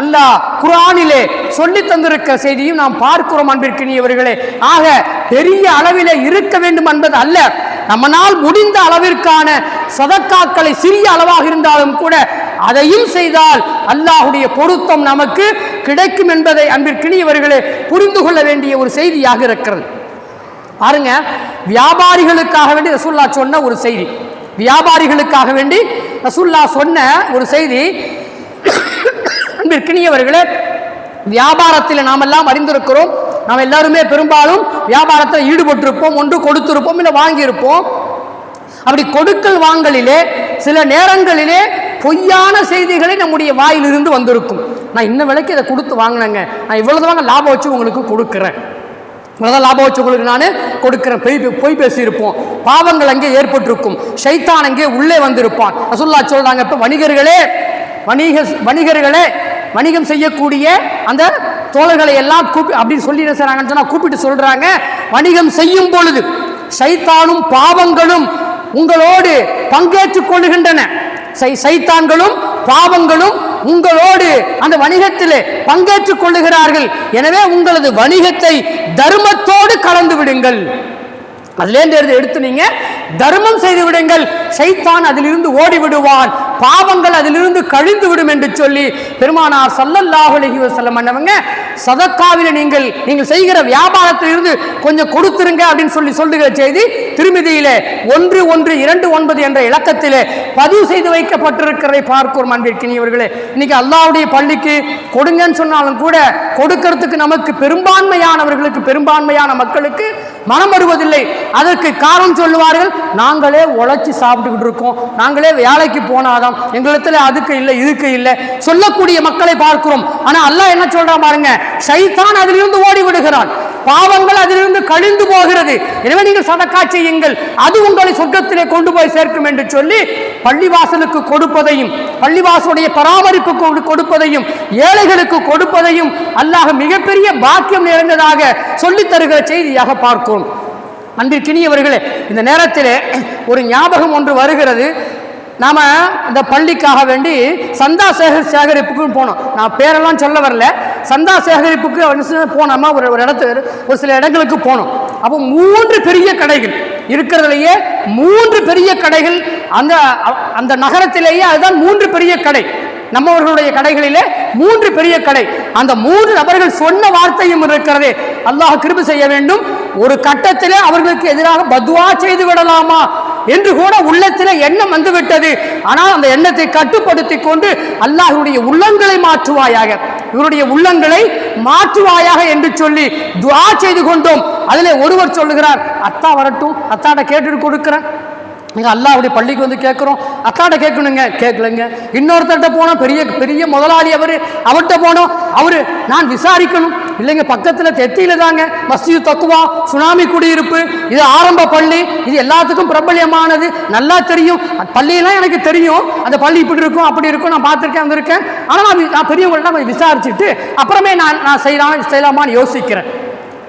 அல்லாஹ் குர்ஆனிலே சொல்லி தந்திருக்கிற செய்தியும் நாம் பார்க்கிறோம். அன்பிற்கினியவர்களே, ஆக பெரிய அளவிலே இருக்க வேண்டும் என்பது அல்ல, நம்மனால் முடிந்த அளவிற்கான சதக்காக்களை சிறிய அளவாக இருந்தாலும் கூட அதையும் செய்தால் அல்லாஹ்வுடைய பொருத்தம் நமக்கு கிடைக்கும் என்பதை அன்பிற்கினியவர்களே புரிந்து கொள்ள வேண்டிய ஒரு செய்தியாக இருக்கிறது. பாருங்க, வியாபாரிகளுக்காக வேண்டி ரசூலுல்லாஹ் சொன்ன ஒரு செய்தி, வியாபாரிகளுக்காக வேண்டி ரசூலுல்லாஹ் சொன்ன ஒரு செய்தி. அன்பிற்கினியவர்களே, வியாபாரத்தில் நாம் எல்லாம் அறிந்திருக்கிறோம், நாம் எல்லாருமே பெரும்பாலும் வியாபாரத்தில் ஈடுபட்டிருப்போம், ஒன்று கொடுத்திருப்போம், இல்லை வாங்கியிருப்போம். அப்படி கொடுக்கல் வாங்கலிலே சில நேரங்களிலே பொய்யான செய்திகளை நம்முடைய வாயிலிருந்து வந்திருக்கும். நான் இன்ன விலைக்கு இதை கொடுத்து வாங்கினேங்க, நான் இவ்வளவு வாங்க லாபம் வச்சு உங்களுக்கு கொடுக்குறேன், இவ்வளோதான் லாபம் வச்சு உங்களுக்கு நான் கொடுக்குறேன், பொய் பேசியிருப்போம், பாவங்கள் அங்கே ஏற்பட்டிருக்கும், ஷைத்தான் அங்கே உள்ளே வந்திருப்பான். ரசூலுல்லாஹ் சொல்றாங்க, இப்போ வணிகர்களே வணிகம் செய்யக்கூடிய அந்த தோழர்களை எல்லாம் அப்படின்னு சொல்லி என்ன செய்றாங்கன்னு சொன்னா கூப்பிட்டு சொல்றாங்க, வணிகம் செய்யும் பொழுது ஷைத்தானும் பாவங்களும் உங்களோடு பங்கேற்றுக் கொள்ளுகின்றன, சைத்தான்களும் பாவங்களும் உங்களோடு அந்த வணிகத்திலே பங்கேற்றுக் கொள்ளுகிறார்கள், எனவே உங்களது வணிகத்தை தர்மத்தோடு கலந்து விடுங்கள், அதிலேருந்து எடுத்து நீங்க தர்மம் செய்து விடுங்கள், ஷைத்தான் அதிலிருந்து ஓடி விடுவான், பாவங்கள் அதிலிருந்து கழிந்து விடும் என்று சொல்லி பெருமானார் ஸல்லல்லாஹு அலைஹி வஸல்லம் அன்னவங்க சதக்காவில நீங்கள் செய்கிற வியாபாரத்தில் இருந்து கொஞ்சம் கொடுத்துருங்க அப்படின்னு சொல்லுகிற செய்தி திருமதியிலே 1129 என்ற இலக்கத்திலே பதிவு செய்து வைக்கப்பட்டிருக்கிறதை பார்க்கிறோம். அன்பிற்கினியவர்களே, இன்னைக்கு அல்லாஹ்வுடைய பள்ளிக்கு கொடுங்கன்னு சொன்னாலும் கூட கொடுக்கிறதுக்கு நமக்கு பெரும்பான்மையான மக்களுக்கு மனம் வருவதில்லை. அதற்கு காரணம் சொல்லுவார்கள், நாங்களே உழைச்சி சாப்பிட்டுக்கிட்டு இருக்கோம், நாங்களே வேலைக்கு போனாதான், எங்களிடத்துல அதுக்கு இல்லை இதுக்கு இல்லை சொல்லக்கூடிய மக்களை பார்க்கிறோம். ஆனா அல்லாஹ் என்ன சொல்றான் பாருங்க, ஷைத்தான் அதிலிருந்து ஓடி விடுகிறான், பாவங்கள் அதிலிருந்து கழிந்து போகிறது. எனவே நீங்கள் சதக்கா செய்யுங்கள், அது உங்களை சொர்க்கத்திலே கொண்டு போய் சேர்க்கும் என்று சொல்லி பள்ளிவாசலுக்கு கொடுப்பதையும் பள்ளிவாசலுடைய பராமரிப்புக்கு கொடுப்பதையும் ஏழைகளுக்கு கொடுப்பதையும் அல்லாஹ் மிகப்பெரிய பாக்கியம் நிறைந்ததாக சொல்லித் தருகிற செய்தியாக பார்க்கிறோம். அன்பிற்கினியவர்களே, இந்த நேரத்தில் ஒரு ஞாபகம் ஒன்று வருகிறது. நாம் இந்த பள்ளிக்காக வேண்டி சந்தா சேகரிப்புக்கு போனோம். நான் பேரெல்லாம் சொல்ல வரல, சந்தா சேகரிப்புக்கு போனோமா ஒரு சில இடங்களுக்கு போனோம். அப்போ 3 பெரிய கடைகள் இருக்கிறதுலையே 3 பெரிய கடைகள் அந்த நகரத்திலேயே அதுதான் 3 பெரிய கடை. நம்மவர்களுடைய கடைகளிலே 3 பெரிய கடை. அந்த 3 நபர்கள் சொன்ன வார்த்தையும் இருக்கிறதே, அல்லாஹ் கிருபை செய்ய வேண்டும், ஒரு கட்டத்திலே அவர்களுக்கு எதிராக பத்வா செய்து விடலாமா என்று கூட உள்ளத்திலே எண்ணம் வந்துவிட்டது. ஆனால் அந்த எண்ணத்தை கட்டுப்படுத்தி கொண்டு அல்லாஹ்வுடைய உள்ளங்களை மாற்றுவாயாக, இவருடைய உள்ளங்களை மாற்றுவாயாக என்று சொல்லி துஆ செய்து கொண்டோம். அதிலே ஒருவர் சொல்லுகிறார், அத்தா வரட்டும், அத்தாட்ட கேட்டுட்டு கொடுக்கிறேன். நீங்கள் அல்லாஹ்வுடைய பள்ளிக்கு வந்து கேட்குறோம், அத்தாட்ட கேட்கணுங்க, கேட்கலங்க. இன்னொருத்தட்ட போனோம், பெரிய முதலாளி அவர்கிட்ட போனோம், நான் விசாரிக்கணும், இல்லைங்க பக்கத்தில் தெத்தியில் தாங்க மஸ்ஜித் தக்குவா சுனாமி குடியிருப்பு, இது ஆரம்ப பள்ளி, இது எல்லாத்துக்கும் பிரபல்யமானது, நல்லா தெரியும், பள்ளியெல்லாம் எனக்கு தெரியும், அந்த பள்ளி இப்படி இருக்கும் அப்படி இருக்கும், நான் பார்த்துருக்கேன் வந்திருக்கேன். ஆனால் நான் பெரியவங்கள்ட்ட கொஞ்சம் விசாரிச்சுட்டு அப்புறமே நான் செய்யலாமான்னு யோசிக்கிறேன்.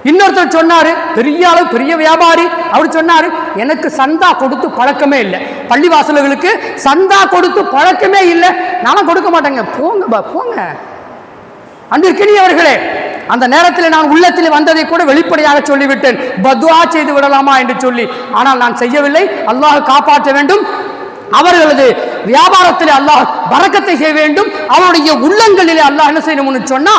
இன்னொருத்தர் சொன்னாரு, பெரிய அளவு பெரிய வியாபாரி, அவர் சொன்னாரு, எனக்கு சந்தா கொடுத்து பழக்கமே இல்லை, பள்ளிவாசல்களுக்கு சந்தா கொடுத்து பழக்கமே இல்லை, நானும் கொடுக்க மாட்டேங்க, போங்க. அன்பிற்கினியவர்களே, அந்த நேரத்தில் நான் உள்ளத்தில் வந்ததை கூட வெளிப்படையாக சொல்லிவிட்டேன், பத்வா செய்து விடலாமா என்று சொல்லி. ஆனால் நான் செய்யவில்லை. அல்லாஹ் காப்பாற்ற வேண்டும், அவர்களது வியாபாரத்தில் அல்லாஹ் பரக்கத்தை செய்ய வேண்டும், அவருடைய உள்ளங்களிலே அல்லாஹ் என்ன செய்யணும்னு சொன்னா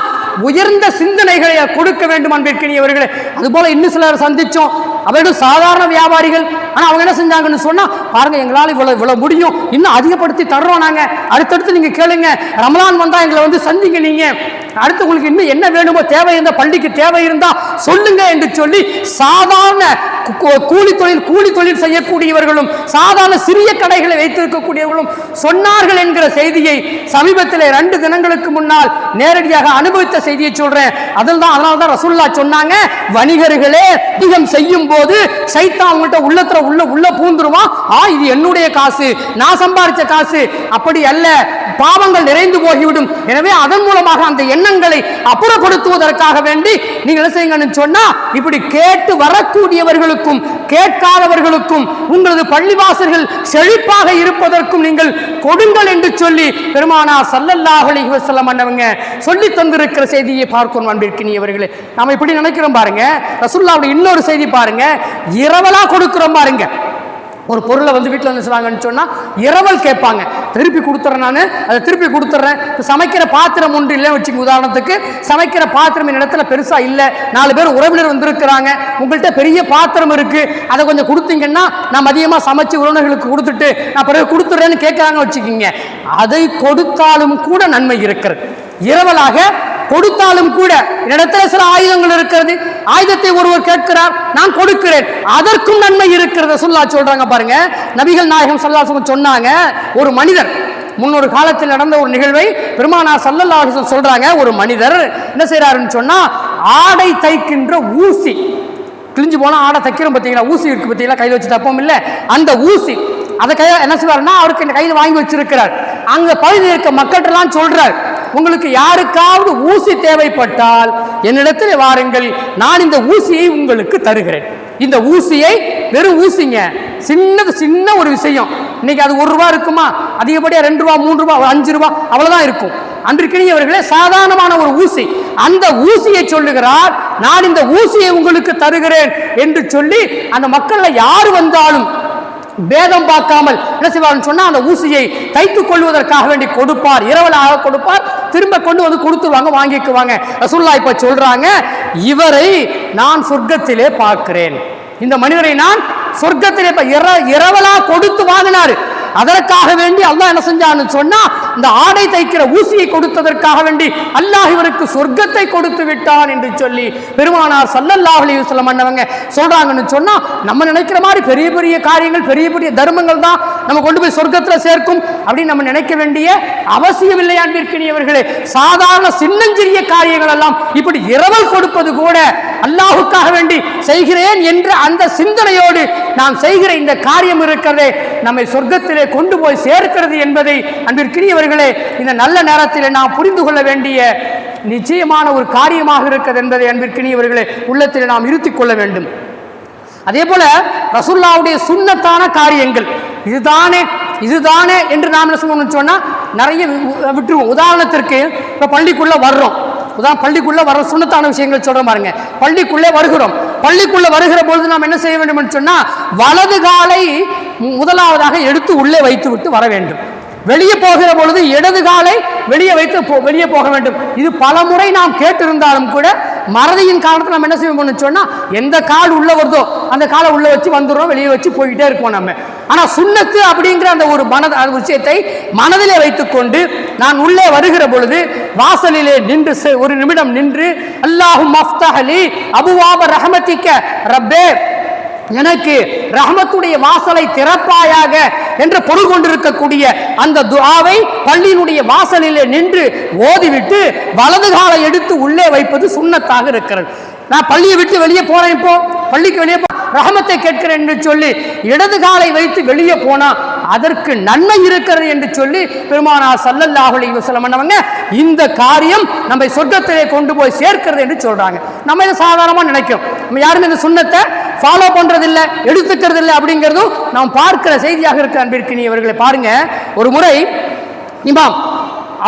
உயர்ந்த சிந்தனைகளை கொடுக்க வேண்டும். அன்பிற்கினியவர்களே, அதுபோல இன்னும் சிலர் சந்திச்சோம், அவர்கள் சாதாரண வியாபாரிகள். ஆனால் அவங்க என்ன செஞ்சாங்கன்னு சொன்னா, பாருங்க எங்களால் இவ்வளவு முடியும், இன்னும் அதிகப்படுத்தி தர்றோம், நாங்க அடுத்தடுத்து நீங்க கேளுங்க, ரமலான் வந்தா எங்களை வந்து சந்திங்க, நீங்க அடுத்து உங்களுக்கு இன்னும் என்ன வேணுமோ, தேவை இருந்தா பள்ளிக்கு தேவை இருந்தா சொல்லுங்க என்று சொல்லி சாதாரண கூலி தொழில் செய்யக்கூடியவர்களும் சாதாரண சிறிய கடைகளை வைத்திருக்கக்கூடியவர்களும் சொன்னார்கள் என்கிற செய்தியை சமீபத்தில் 2 தினங்களுக்கு முன்னால் நேரடியாக அனுபவித்த செய்தியை சொல்றேன். அதனால்தான் ரசூலுல்லாஹ் சொன்னாங்க, வணிகர்களே அதிகம் செய்யும் போது சைத்தான் உங்கள்கிட்ட உள்ளத்துல உள்ள பூந்துருவான், இது என்னுடைய காசு, நான் சம்பாதிச்ச காசு, அப்படி அல்ல, பாவங்கள் நிறைந்து போகிவிடும். எனவே அதன் மூலமாக அந்த எண்ணங்களை அப்புறப்படுத்துவதற்காக வேண்டி நீங்கள் என்ன செய்யுங்கன்னு சொன்னா, இப்படி கேட்டு வரக்கூடியவர்களுக்கும் கேட்காதவர்களுக்கும் உங்களது பள்ளிவாசல்கள் செழிப்பாக இருப்பதற்கும் நீங்கள் கொடுங்கள் என்று சொல்லி பெருமானார் ஸல்லல்லாஹு அலைஹி வஸல்லம் அன்னவங்க சொல்லி தந்திருக்கிற செய்தியை பார்க்கிறோம். அன்பிற்கினியவர்களே, நாம இப்படி நினைக்கிறோம் பாருங்க. ரசூலுல்லாஹ்வுடைய இன்னொரு செய்தி பாருங்க, இரவலா கொடுக்கிறோம் பாருங்க. ஒரு பொருளை வந்து வீட்டில் என்ன செய்வாங்கன்னு சொன்னால் இரவல் கேட்பாங்க, திருப்பி கொடுத்துட்றேன், நான் அதை திருப்பி கொடுத்துட்றேன். சமைக்கிற பாத்திரம் ஒன்று இல்லை வச்சுங்க, உதாரணத்துக்கு சமைக்கிற பாத்திரம் இந்த இடத்துல பெருசாக இல்லை, 4 பேர் உறவினர் வந்திருக்கிறாங்க, உங்கள்கிட்ட பெரிய பாத்திரம் இருக்குது, அதை கொஞ்சம் கொடுத்தீங்கன்னா நான் மதியமாக சமைச்சு உறவினர்களுக்கு கொடுத்துட்டு நான் பிறகு கொடுத்துட்றேன்னு கேட்குறாங்க வச்சுக்கிங்க. அதை கொடுத்தாலும் கூட நன்மை இருக்கிறது. இரவலாக கொடுத்தாலும் கூட இடத்துல சில ஆயுதங்கள் இருக்கிறது, ஆயுதத்தை ஒருவர் கேட்கிறார், நான் கொடுக்கிறேன், அதற்கும் நன்மை இருக்கிறது. ரசூலுல்லாஹ் சொல்றாங்க பாருங்க, நபிகள் நாயகம் ஸல்லல்லாஹு அலைஹி வஸல்லம் சொன்னாங்க, ஒரு மனிதர் முன்னொரு காலத்தில் நடந்த ஒரு நிகழ்வை பெருமானார் ஸல்லல்லாஹு அலைஹி வஸல்லம் சொல்றாங்க. ஒரு மனிதர் என்ன செய்யறாருன்னு சொன்னா, ஆடை தைக்கின்ற ஊசி, கிழிஞ்சு போனா ஆடை தைக்கிறோம் பார்த்தீங்களா, ஊசி இருக்கு பார்த்தீங்களா, கையில் வச்சு தப்போம் இல்லை, அந்த ஊசி அதை என்ன செய்வாருன்னா அவருக்கு இந்த கையில் வாங்கி வச்சிருக்கிறார். அங்க பகுதியில் இருக்க மக்கள்கிட்டலாம் சொல்றார், உங்களுக்கு யாருக்காவது ஊசி தேவைப்பட்டால் என்னிடத்தில் வாருங்கள், நான் இந்த ஊசியை உங்களுக்கு தருகிறேன். இந்த ஊசியை, வெறும் ஊசிங்க, சின்ன ஒரு விஷயம், இன்னைக்கு அது 1 ரூபா இருக்குமா, அதிகப்படியா 2 ரூபா 3 ரூபா 5 ரூபா அவ்வளவுதான் இருக்கும். அன்றைக்கினியவர்களே, சாதாரணமான ஒரு ஊசி, அந்த ஊசியை சொல்லுகிறார், நான் இந்த ஊசியை உங்களுக்கு தருகிறேன் என்று சொல்லி அந்த மக்கள்ல யார் வந்தாலும் பேதம் பார்க்காமல் என்ன செய்வார்னு சொன்னா அந்த ஊசியை தைத்துக் கொள்வதற்காக வேண்டி கொடுப்பார், இரவலாக கொடுப்பார், திரும்ப கொண்டு வந்து கொடுத்துருவாங்க, வாங்கிக்குவாங்க. ரசூலுல்லாஹ் இப்ப சொல்றாங்க, இவரை நான் சொர்க்கத்திலே பார்க்கிறேன், இந்த மனிதரை நான் சொர்க்கத்திலே இரவலா கொடுத்து வாங்கினாரு. அதற்காக வேண்டி அல்லாஹ் என்ன செஞ்சான்னு சொன்னா இந்த ஆடை தைக்கிற ஊசியை கொடுத்ததற்காக வேண்டி அல்லாஹ் இவருக்கு சொர்க்கத்தை கொடுத்து விட்டான் என்று சொல்லி பெருமானார் ஸல்லல்லாஹு அலைஹி வஸல்லம் அன்னவங்க சொல்றாங்கன்னு சொன்னா, நம்ம நினைக்கிற மாதிரி பெரிய பெரிய காரியங்கள், பெரிய பெரிய தர்மங்கள் தான் நம்ம கொண்டு போய் சொர்க்கத்துல சேர்க்கும் அப்படின்னு நம்ம நினைக்க வேண்டிய அவசியம் இல்லை அன்பிற்கினியவர்களே. சாதாரண சின்னஞ்சிறிய காரியங்கள் எல்லாம் இப்படி இரவல் கொடுப்பது கூட அல்லாஹுக்காக வேண்டி செய்கிறேன் என்ற அந்த சிந்தனையோடு நாம் செய்கிற இந்த காரியம் இருக்கிறதே நம்மை சொர்க்கத்திலே கொண்டு போய் சேர்க்கிறது என்பதை அன்பிற்கினியவர்களே இந்த நல்ல நேரத்தில் நாம் புரிந்து கொள்ள வேண்டிய நிச்சயமான ஒரு காரியமாக இருக்கிறது என்பதை அன்பிற்கினியவர்களே உள்ளத்தில் நாம் இருத்திக் கொள்ள வேண்டும். அதே போல ரசூலுல்லாஹ்வுடைய சுன்னத்தான காரியங்கள் இதுதானே என்று நாம் என்ன சொல்லணும்னு சொன்னா நிறைய விட்டுருவோம். உதாரணத்திற்கு இப்ப பள்ளிக்குள்ள வர்றோம், பள்ளிக்குள்ள வர சுன்னத்தான விஷயங்கள் சொல்ற பாருங்க. பள்ளிக்குள்ளே வருகிறோம், பள்ளிக்குள்ள வருகிற பொழுது நாம் என்ன செய்ய வேண்டும் என்று சொன்னா வலது காலை முதலாவதாக எடுத்து உள்ளே வைத்து விட்டு வர வேண்டும். வெளியே போகிற பொழுது இடது காலை வெளியே வைத்து வெளியே போக வேண்டும். இது பல முறை நாம் கேட்டிருந்தாலும் கூட மறதியின் காரணத்தில் நம்ம என்ன செய்வோம்னு சொன்னா எந்த கால் உள்ள வருதோ அந்த காலை உள்ள வச்சு வந்துடுறோம், வெளியே வச்சு போயிட்டே இருக்கோம் நம்ம. ஆனா சுன்னத்து அப்படிங்கிற அந்த ஒரு விஷயத்தை மனதிலே வைத்துக் கொண்டு நான் உள்ளே வருகிற பொழுது வாசலிலே நின்று ஒரு நிமிடம் நின்று அல்லாஹும் மஃப்தஹலி அபுவாப ரஹமத்திக்க ரப்பே, எனக்கு ரஹமத்துடைய வாசலை திறப்பாயாக என்று பொருள் கொண்டிருக்கக்கூடிய அந்த துஆவை பள்ளியினுடைய வாசலிலே நின்று ஓதிவிட்டு வலது காலை எடுத்து உள்ளே வைப்பது சுன்னத்தாக இருக்கிறது. நான் பள்ளியை விட்டு வெளியே போறேன், இப்போ பள்ளிக்கு வெளியே ரஹமத்தை கேட்கிறேன் என்று சொல்லி இடது காலை வைத்து வெளியே போனா அதற்கு நன்மை இருக்கிறது என்று சொல்லி பெருமானார் ஸல்லல்லாஹு அலைஹி வஸல்லம் அன்னவங்க இந்த காரியம் நம்மை சொர்க்கத்திலே கொண்டு போய் சேர்க்கிறது என்று சொல்றாங்க. நம்ம இதை சாதாரணமா நினைக்கிறோம், நம்ம யாருமே இந்த சுன்னத்தை ஃபாலோ பண்றதில்லை, எடுத்துக்கிறது இல்லை அப்படிங்கிறதும் நாம் பார்க்கிற செய்தியாக இருக்க அன்பிற்கினியவர்களை பாருங்க. ஒரு முறை இமாம்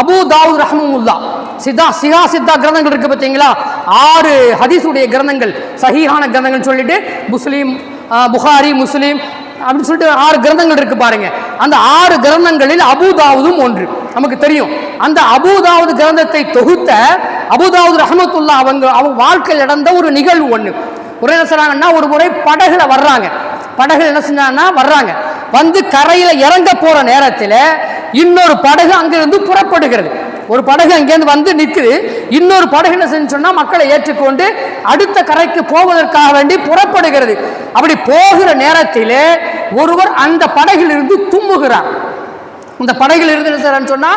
அபூ தாவூத் ரஹ்மத்துல்லாஹ் சித்தா கிரந்தங்கள் இருக்கு பார்த்தீங்களா, 6 ஹதீஸுடைய கிரந்தங்கள், சஹீஹான கிரந்தங்கள் சொல்லிட்டு முஸ்லீம், புகாரி, முஸ்லீம் அப்படின்னு சொல்லிட்டு 6 கிரந்தங்கள் இருக்கு பாருங்க. அந்த 6 கிரந்தங்களில் அபூ தாவூதும் ஒன்று. நமக்கு தெரியும் அந்த அபூ தாவூத் கிரந்தத்தை தொகுத்த அபூ தாவூத் ரஹ்மத்துல்லாஹ் அவங்க வாழ்க்கையில் நடந்த ஒரு நிகழ்வு ஒன்று. ஒரு என்ன சொல்றாங்கன்னா, ஒரு முறை படகுல வர்றாங்க, படகுல என்ன செஞ்சாங்கன்னா வர்றாங்க, வந்து கரையில இறங்க போற நேரத்தில் இன்னொரு படகு அங்கிருந்து புறப்படுகிறது. ஒரு படகு அங்கேருந்து வந்து நிற்குது, இன்னொரு படகு என்ன செஞ்சு சொன்னா மக்களை ஏற்றுக்கொண்டு அடுத்த கரைக்கு போவதற்காக வேண்டி புறப்படுகிறது. அப்படி போகிற நேரத்தில் ஒருவர் அந்த படகில் இருந்து தும்முகிறார். இந்த படகில் இருந்து என்ன சொன்னா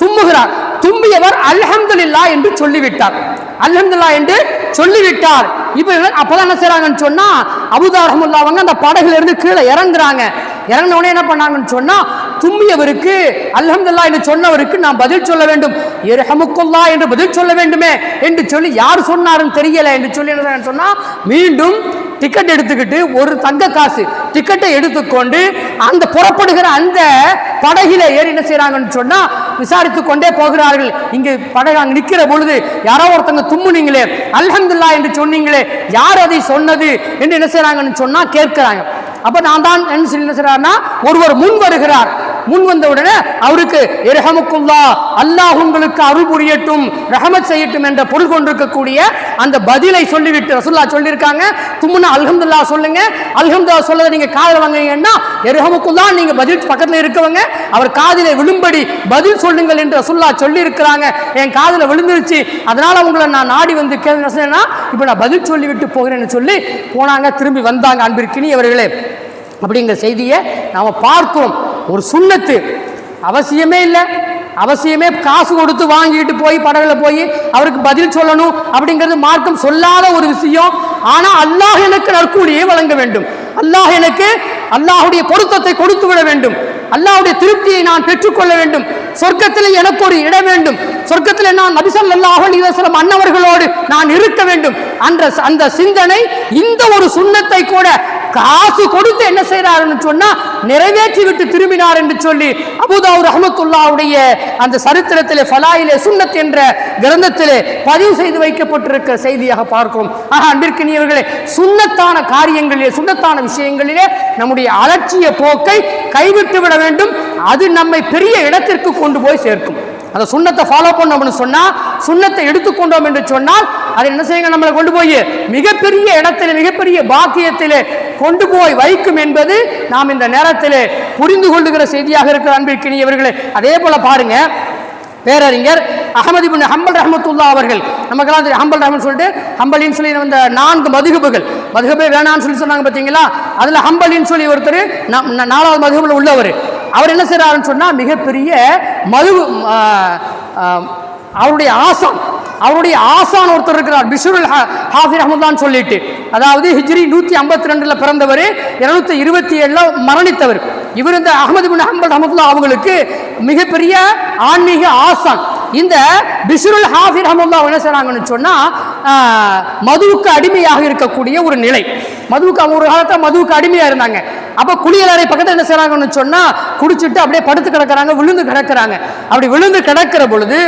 தும்முகிறார். தும்பியவர் அல்ஹம்துலில்லாஹ் என்று சொல்லிவிட்டார், அல்ஹம்துலில்லாஹ் என்று சொல்லிவிட்டார். இப்போ அப்பதான் என்ன செய்றாங்கன்னு சொன்னா அபூ தாவூத் ரஹ்மத்துல்லாஹ் அவங்க அந்த படகுல இருந்து கீழே இறங்குறாங்க. இறங்கின உடனே என்ன பண்ணாங்கன்னு சொன்னா தும்மியவருக்கு அல்ஹம்துலில்லாஹ் என்று சொன்னவருக்கு நான் பதில் சொல்ல வேண்டும், இர்ஹமுக்குல்லாஹ் என்று பதில் சொல்ல வேண்டுமே என்று சொல்லி யார் சொன்னாருன்னு தெரியல என்று சொல்லி என்ன சொன்னா மீண்டும் டிக்கெட் எடுத்துக்கிட்டு ஒரு தங்க காசு டிக்கெட்டை எடுத்துக்கொண்டு அந்த புறப்படுகிற அந்த படகில ஏறி என்ன செய்யறாங்கன்னு சொன்னா விசாரித்து கொண்டே போகிறார்கள். இங்கே படகு அங்கே நிற்கிற பொழுது யாரோ ஒருத்தங்க தும்முனீங்களே, அல்ஹம்துலில்லாஹ் என்று சொன்னீங்களே, யார் அதை சொன்னது என்று என்ன செய்யறாங்கன்னு சொன்னா கேட்கிறாங்க. அப்ப நான் தான் என்ன செய்யறாருன்னா ஒருவர் முன் வருகிறார். முன் வந்த உடனே அவருக்கு இர்ஹமுக்குல்லாஹ், அல்லாஹ் உங்களுக்கு அருள் புரியட்டும், ரஹமத் செய்யட்டும் என்ற பொருள் கொண்டிருக்கக்கூடிய அந்த பதிலை சொல்லிவிட்டு ரசூலுல்லாஹ் சொல்லியிருக்காங்க, தும்முனா அல்ஹம்துலில்லாஹ் சொல்லுங்க, அல்ஹம்துலில்லாஹ் சொல்லதை நீங்க காதுல வாங்குறீங்கன்னா இர்ஹமுக்குல்லாஹ் நீங்க பதில் பக்கத்துல இருக்கவங்க அவர் காதிலே விழும்படி பதில் சொல்லுங்கள் என்று ரசூலுல்லாஹ் சொல்லி இருக்கிறாங்க. என் காதுல விழுந்துருச்சு, அதனால உங்களை நான் நாடி வந்து கேட்கிறேன்னா இப்ப நான் பதில் சொல்லிவிட்டு போகிறேன்னு சொல்லி போனாங்க. திரும்பி வந்தாங்க. அன்பிற்கினியவர்களே, அப்படிங்கிற செய்தியை நாம பார்க்கிறோம். ஒரு சுன்னத்து அவசியமே இல்லை, அவசியமே காசு கொடுத்து வாங்கிட்டு போய் படகுல போய் அவருக்கு பதில் சொல்லணும் அப்படிங்கிறது மார்க்கம் சொல்லாத ஒரு விஷயம். ஆனா அல்லாஹ் எனக்கு நற்கூலியை வழங்க வேண்டும், அல்லாஹ் எனக்கு அல்லாஹுடைய பொருத்தத்தை கொடுத்து விட வேண்டும், அல்லாஹ்வுடைய திருப்தியை நான் பெற்றுக்கொள்ள வேண்டும், சொர்க்கத்தில் எனக்கு ஒரு இடம் வேண்டும், சொர்க்கத்தில் நான் நபி ஸல்லல்லாஹு அலைஹி வஸல்லம் அன்னவர்களோடு நான் இருக்க வேண்டும் என்ற அந்த சிந்தனை இந்த ஒரு சுன்னத்தை கூட காசு கொடுத்து என்ன செய்யறாருன்னு சொன்னா நிறைவேற்றி விட்டு திரும்பினார் என்று சொல்லி அபூதாவூத் ரஹ்மத்துல்லாஹுடைய அந்த சரித்திரத்திலே ஃபலாயிலே சுன்னத் என்ற கிரந்தத்திலே பதிவு செய்து வைக்கப்பட்டிருக்கிற செய்தியாக பார்க்கிறோம். ஆக அன்பிற்கினியவர்களே, சுன்னத்தான காரியங்களிலே, சுன்னத்தான விஷயங்களிலே நம்முடைய அலட்சிய போக்கை கைவிட்டு விட வேண்டும். அது நம்மை பெரிய இடத்திற்கு கொண்டு போய் சேர்க்கும். அந்த சுண்ணத்தை ஃபாலோ பண்ணோம்னு சொன்னா, சுண்ணத்தை எடுத்துக்கொண்டோம் என்று சொன்னால் அது என்ன செய்யுங்க, நம்மளை கொண்டு போய் மிகப்பெரிய இடத்திலே, மிகப்பெரிய பாக்கியத்திலே கொண்டு போய் வைக்கும் என்பது நாம் இந்த நேரத்திலே புரிந்து கொள்ளுகிற செய்தியாக இருக்கிற அன்பிற்கினியவர்களே. அதே போல பாருங்க, பேரறிஞர் அஹ்மது இப்னு ஹம்பல் ரஹ்மத்துல்லாஹ் அவர்கள், நமக்கெல்லாம் தெரியும் ஹம்பல் ரஹ்மன் சொல்லிட்டு ஹம்பலின்னு சொல்லி வந்த 4 மதுஹபுகள், மதுஹபே வேணான்னு சொல்லி சொன்னாங்க பார்த்தீங்களா, அதில் ஹம்பலின்னு சொல்லி ஒருத்தர் 4வது மதுஹபில் உள்ளவர். அவர் என்ன செய்யறாருன்னு சொன்னா, மிகப்பெரிய மது அவருடைய ஆசான் ஒருத்தர் இருக்கிறார், பிஷ்ருல் ஹாஃபி ரஹ்மத்துல்லாஹ்னு சொல்லிட்டு, அதாவது ஹிஜ்ரி 152 பிறந்தவர், 227 மரணித்தவர். இவர் இந்த அஹ்மது இப்னு ஹம்பல் ரஹ்மத்துல்லாஹ் அவங்களுக்கு மிகப்பெரிய ஆன்மீக ஆசான். இந்த பிஷ்ருல் ஹாஃபி ரஹ்மத்துல்லாஹ் என்ன செய்றாங்கன்னு சொன்னா, மதுவுக்கு அடிமையாக இருக்கக்கூடிய ஒரு நிலை. மதுவுக்கு அவங்க ஒரு காலத்தில் மதுவுக்கு அடிமையா இருந்தாங்க. அப்ப குளியலறை பக்கத்தில் என்ன செய்றாங்கன்னு சொன்னா, குடிச்சிட்டு அப்படியே படுத்து கிடக்கிறாங்க, விழுந்து கிடக்கிறாங்க. அப்படி விழுந்து கிடக்கிற பொழுது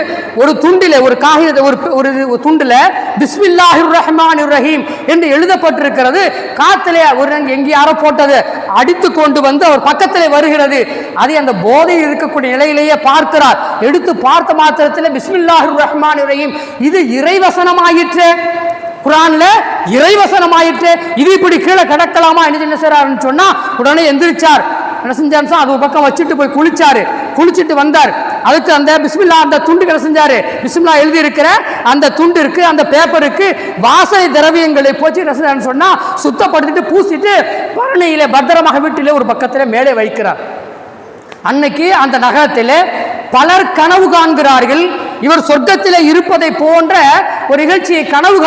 ஒரு துண்டில, ஒரு காகித, ஒரு துண்டுல பிஸ்மில்லாஹிர் ரஹ்மானிர் ரஹீம் என்று எழுதப்பட்டிருக்கிறது. காத்திலே ஒரு எங்க யாரோ போட்டது அடித்து கொண்டு வந்து அவர் பக்கத்திலே வருகிறது. அதை அந்த போதையில் இருக்கக்கூடிய நிலையிலேயே பார்க்கிறார். எடுத்து பார்த்த மாத்திரத்தில் பிஸ்மில்லாஹிர் ரஹ்மானிர் ரஹீம், இது இறைவசனமாயிற்று, குர்ஆன்ல இறைவசனமாயிற்று, இது இப்படி கீழே கிடக்கலாமா என்ன செய்றாருன்னு சொன்னா, உடனே எந்திரிச்சார். என்ன செஞ்சாரு, அது ஒரு பக்கம் வச்சுட்டு போய் குளிச்சாரு. குளிச்சுட்டு வந்தார். அதுக்கு அந்த பிஸ்மில்லா அந்த துண்டு என்ன செஞ்சாரு, பிஸ்மில்லா எழுதி இருக்கிற அந்த துண்டிற்கு, அந்த பேப்பருக்கு வாசனை திரவியங்களை போச்சு என்ன செஞ்சாருன்னு சொன்னா, சுத்தப்படுத்திட்டு பூசிட்டு பரணியிலே பத்திரமாக வீட்டிலே ஒரு பக்கத்திலே மேலே வைக்கிறார். அன்னைக்கு அந்த நகரத்திலே பலர் கனவு காண்கிறார்கள். இவர் சொர்க்கத்திலே இருப்பதை போன்ற ஒரு நிகழ்ச்சியை கனவு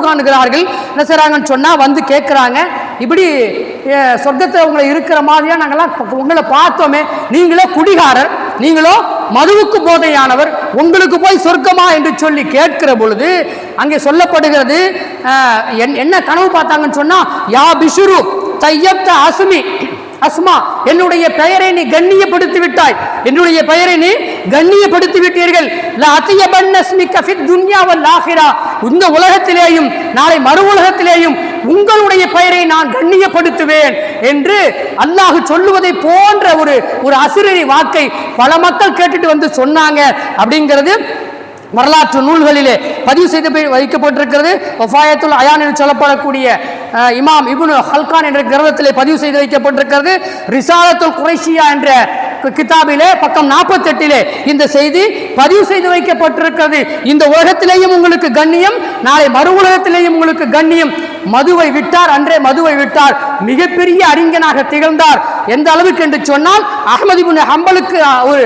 காணுகிறார்கள். என்ன செய்றாங்கன்னு சொன்னா, வந்து கேட்கிறாங்க, இப்படி சொர்க்கத்தில் உங்களை இருக்கிற மாதிரியா நாங்களாம் உங்களை பார்த்தோமே, நீங்களோ குடிகாரர், நீங்களோ மதுவுக்கு போதையானவர், உங்களுக்கு போய் சொர்க்கமா என்று சொல்லி கேட்கிற பொழுது அங்கே சொல்லப்படுகிறது, என்ன கனவு பார்த்தாங்கன்னு சொன்னா, யா பிஷ்ரு தையப்த அஸ்மா, என்னுடைய பெயரை நீ கண்ணியப்படுத்தி விட்டாய், என்னுடைய பெயரை நீ கண்ணியப்படுத்தி விட்டீர்கள். இந்த உலகத்திலேயும் நாளை மறு உலகத்திலேயும் உங்களுடைய பெயரை நான் கண்ணியப்படுத்துவேன் என்று அல்லாஹ் சொல்லுவதை போன்ற ஒரு அசிரரி வாக்கை பல மக்கள் கேட்டுட்டு வந்து சொன்னாங்க. அப்படிங்கிறது வரலாற்று நூல்களிலே பதிவு செய்து வைக்கப்பட்டிருக்கிறது. வஃபாயத்துல் அயான் என்று சொல்லப்படக்கூடிய இமாம் இப்னு ஹல்கான் என்ற கிரந்தத்திலே பதிவு செய்து வைக்கப்பட்டிருக்கிறது. ரிசாலத்துல் குரைஷியா என்ற கிதாபிலே பக்கம் 48 இந்த செய்தி பதிவு செய்து வைக்கப்பட்டிருக்கிறது. இந்த உலகத்திலேயும் உங்களுக்கு கண்ணியம், நாளை மறு உலகத்திலேயும் உங்களுக்கு கண்ணியம். மதுவை விட்டார், அன்றே மதுவை விட்டார், மிகப்பெரிய அறிஞனாக திகழ்ந்தார். எந்த அளவுக்கு என்று சொன்னால், அஹ்மது இப்னு ஹம்பலுக்கு ஒரு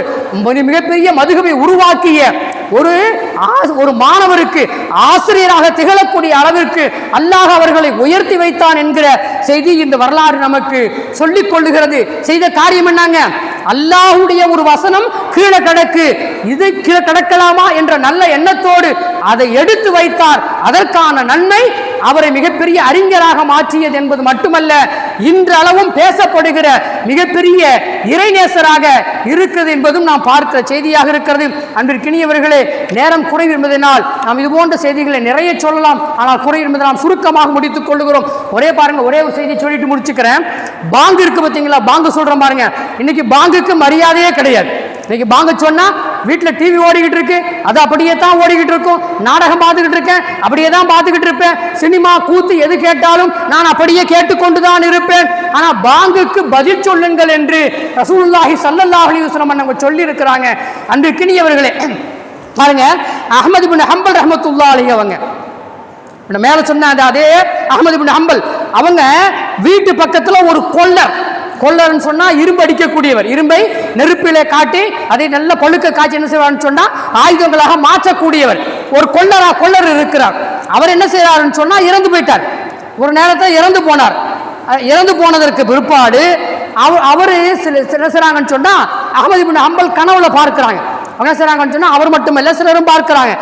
மிகப்பெரிய மதுகவை உருவாக்கிய ஒரு மாணவருக்கு ஆசிரியராக திகழக்கூடிய அளவிற்கு அல்லாஹ் அவர்களை உயர்த்தி வைத்தான் என்கிற செய்தி இந்த வரலாறு நமக்கு சொல்லிக் கொள்ளுகிறது. செய்த காரியம் என்னங்க, அல்லாஹுடைய ஒரு வசனம் கீழே கிடக்கு, இது கீழே கிடக்கலாமா என்ற நல்ல எண்ணத்தோடு அதை எடுத்து வைத்தார். அதற்கான நன்மை அவரை மிகப்பெரிய அறிஞராக மாற்றியது என்பது மட்டுமல்ல, இன்றளவும் பேசப்படுகிற மிகப்பெரிய இறைநேசராக இருக்குது என்பதும் நாம் பார்க்கிற செய்தியாக இருக்கிறது. அன்பிற்கினியவர்களே, நேரம் குறைவு என்பதனால் நாம் இது போன்ற செய்திகளை நிறைய சொல்லலாம், ஆனால் குறை என்பதை நாம் சுருக்கமாக முடித்துக் கொள்ளுகிறோம். ஒரே ஒரு செய்தி சொல்லிட்டு முடிச்சுக்கிறேன். பாங்கு இருக்கு பார்த்தீங்களா, பாங்கு சொல்றோம் பாருங்க. இன்னைக்கு பாங்குக்கு மரியாதையே கிடையாது. இன்னைக்கு பாங்கு சொன்னா வீட்டில் டிவி ஓடிக்கிட்டு இருக்கு, அது அப்படியே தான் ஓடிக்கிட்டு இருக்கும். நாடகம் பார்த்துக்கிட்டு இருக்கேன், அப்படியே தான் பார்த்துக்கிட்டு இருப்பேன். சினிமா கூத்து எது கேட்டாலும் நான் அப்படியே கேட்டுக்கொண்டுதான் இருப்பேன். ஆனா பாங்குக்கு பதில் சொல்லுங்கள் என்று ரசூலுல்லாஹி ஸல்லல்லாஹு அலைஹி வஸல்லம் அவங்க சொல்லி இருக்கிறாங்க. அன்பிற்கினியவர்களே, பாருங்க, அஹ்மது இப்னு ஹம்பல் ரஹ்மத்துல்லாஹி அலைஹி அவங்க மேல சொன்ன அதே அஹ்மது இப்னு ஹம்பல் அவங்க வீட்டு பக்கத்தில் ஒரு கொல்லர்னு சொன்னா இரும்பு அடிக்கக்கூடியவர், இரும்பை நெருப்பிலே காட்டி அதை நல்ல பழுக்க காய்ச்சி என்ன செய்வார்னு சொன்னா ஆயுதங்களாக மாற்றக்கூடியவர் ஒரு கொல்லர் இருக்கிறார். அவர் என்ன செய்யறாருன்னு சொன்னா இறந்து போயிட்டார். ஒரு நேரத்தில் இறந்து போனார். இறந்து போனதற்கு பிற்பாடு அவரு என்ன செய்றாங்கன்னு சொன்னா அஹ்மது இப்னு ஹம்பல் கனவுல பார்க்கிறாங்க. என்ன செய்றாங்கன்னு சொன்னா அவர் மட்டுமல்ல சிலரும் பார்க்கிறாங்க.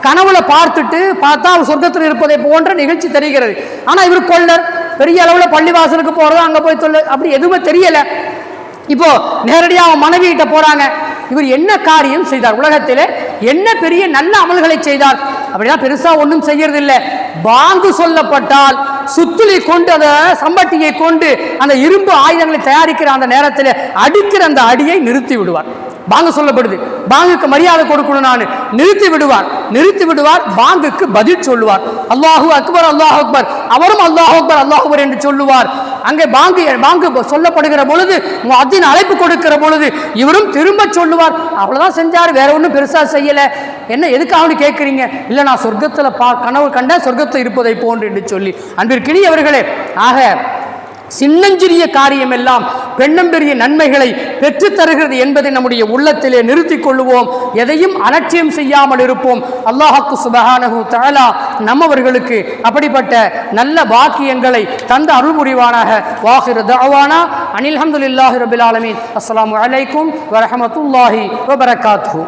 கனவுல பார்த்தா அவர் சொர்க்கத்தில் இருப்பதை போன்ற நிகழ்ச்சி தெரிகிறது. ஆனா இவர் பெரிய அளவில் பள்ளிவாசலுக்கு போகிறது, அங்கே போய் அப்படி எதுவுமே தெரியலை. இப்போ நேரடியாக அவன் மனைவி கிட்ட போறாங்க. இவர் என்ன காரியம் செய்தார், உலகத்திலே என்ன பெரிய நல்ல அமல்களை செய்தார்? அப்படின்னா பெருசா ஒன்றும் செய்யறது இல்லை. பாங்கு சொல்லப்பட்டால் சுத்துளி கொண்டு அந்த சம்பட்டியை கொண்டு அந்த இரும்பு ஆயுதங்களை தயாரிக்கிற அந்த நேரத்தில் அடிக்கிற அந்த அடியை நிறுத்தி விடுவார். பாங்கு சொல்லப்படுது, பாங்குக்கு மரியாதை கொடுக்கணும், நான் நிறுத்தி விடுவார். பாங்குக்கு பதில் சொல்லுவார், அல்லாஹு அக்பர் அல்லாஹ் அக்பர். அவரும் அல்லாஹ் அக்பர் அல்லாஹ் அக்பர் என்று சொல்லுவார். அங்கே பாங்கு சொல்லப்படுகிற பொழுது, முஅத்தின் அழைப்பு கொடுக்கிற பொழுது இவரும் திரும்ப சொல்லுவார். அவ்வளவுதான் செஞ்சார், வேற ஒன்றும் பெருசா செய்யல. என்ன எதுக்காக கேட்குறீங்க? இல்லை, நான் சொர்க்கத்தில் கனவு கண்ட சொர்க்கத்தில் இருப்பதை போன்று என்று சொல்லி. அன்பிற்கினியவர்களே, ஆக சின்னஞ்சிறிய காரியம் எல்லாம் பெண்ணம்பெரிய நன்மைகளை பெற்றுத் தருகிறது என்பதை நம்முடைய உள்ளத்திலே நிறுத்திக் கொள்ளுவோம். எதையும் அலட்சியம் செய்யாமல் இருப்போம். அல்லாஹ்வுக்கு சுப்ஹானஹு தஆலா நம்மவர்களுக்கு அப்படிப்பட்ட நல்ல பாக்கியங்களை தந்த அருள் புரிவானாக. வாஹிரு தஅவானா அனில் ஹம்துலில்லாஹி ரப்பில் ஆலமீன். அஸ்ஸலாமு அலைக்கும் வரஹ்மத்துல்லாஹி வபரகாத்துஹு.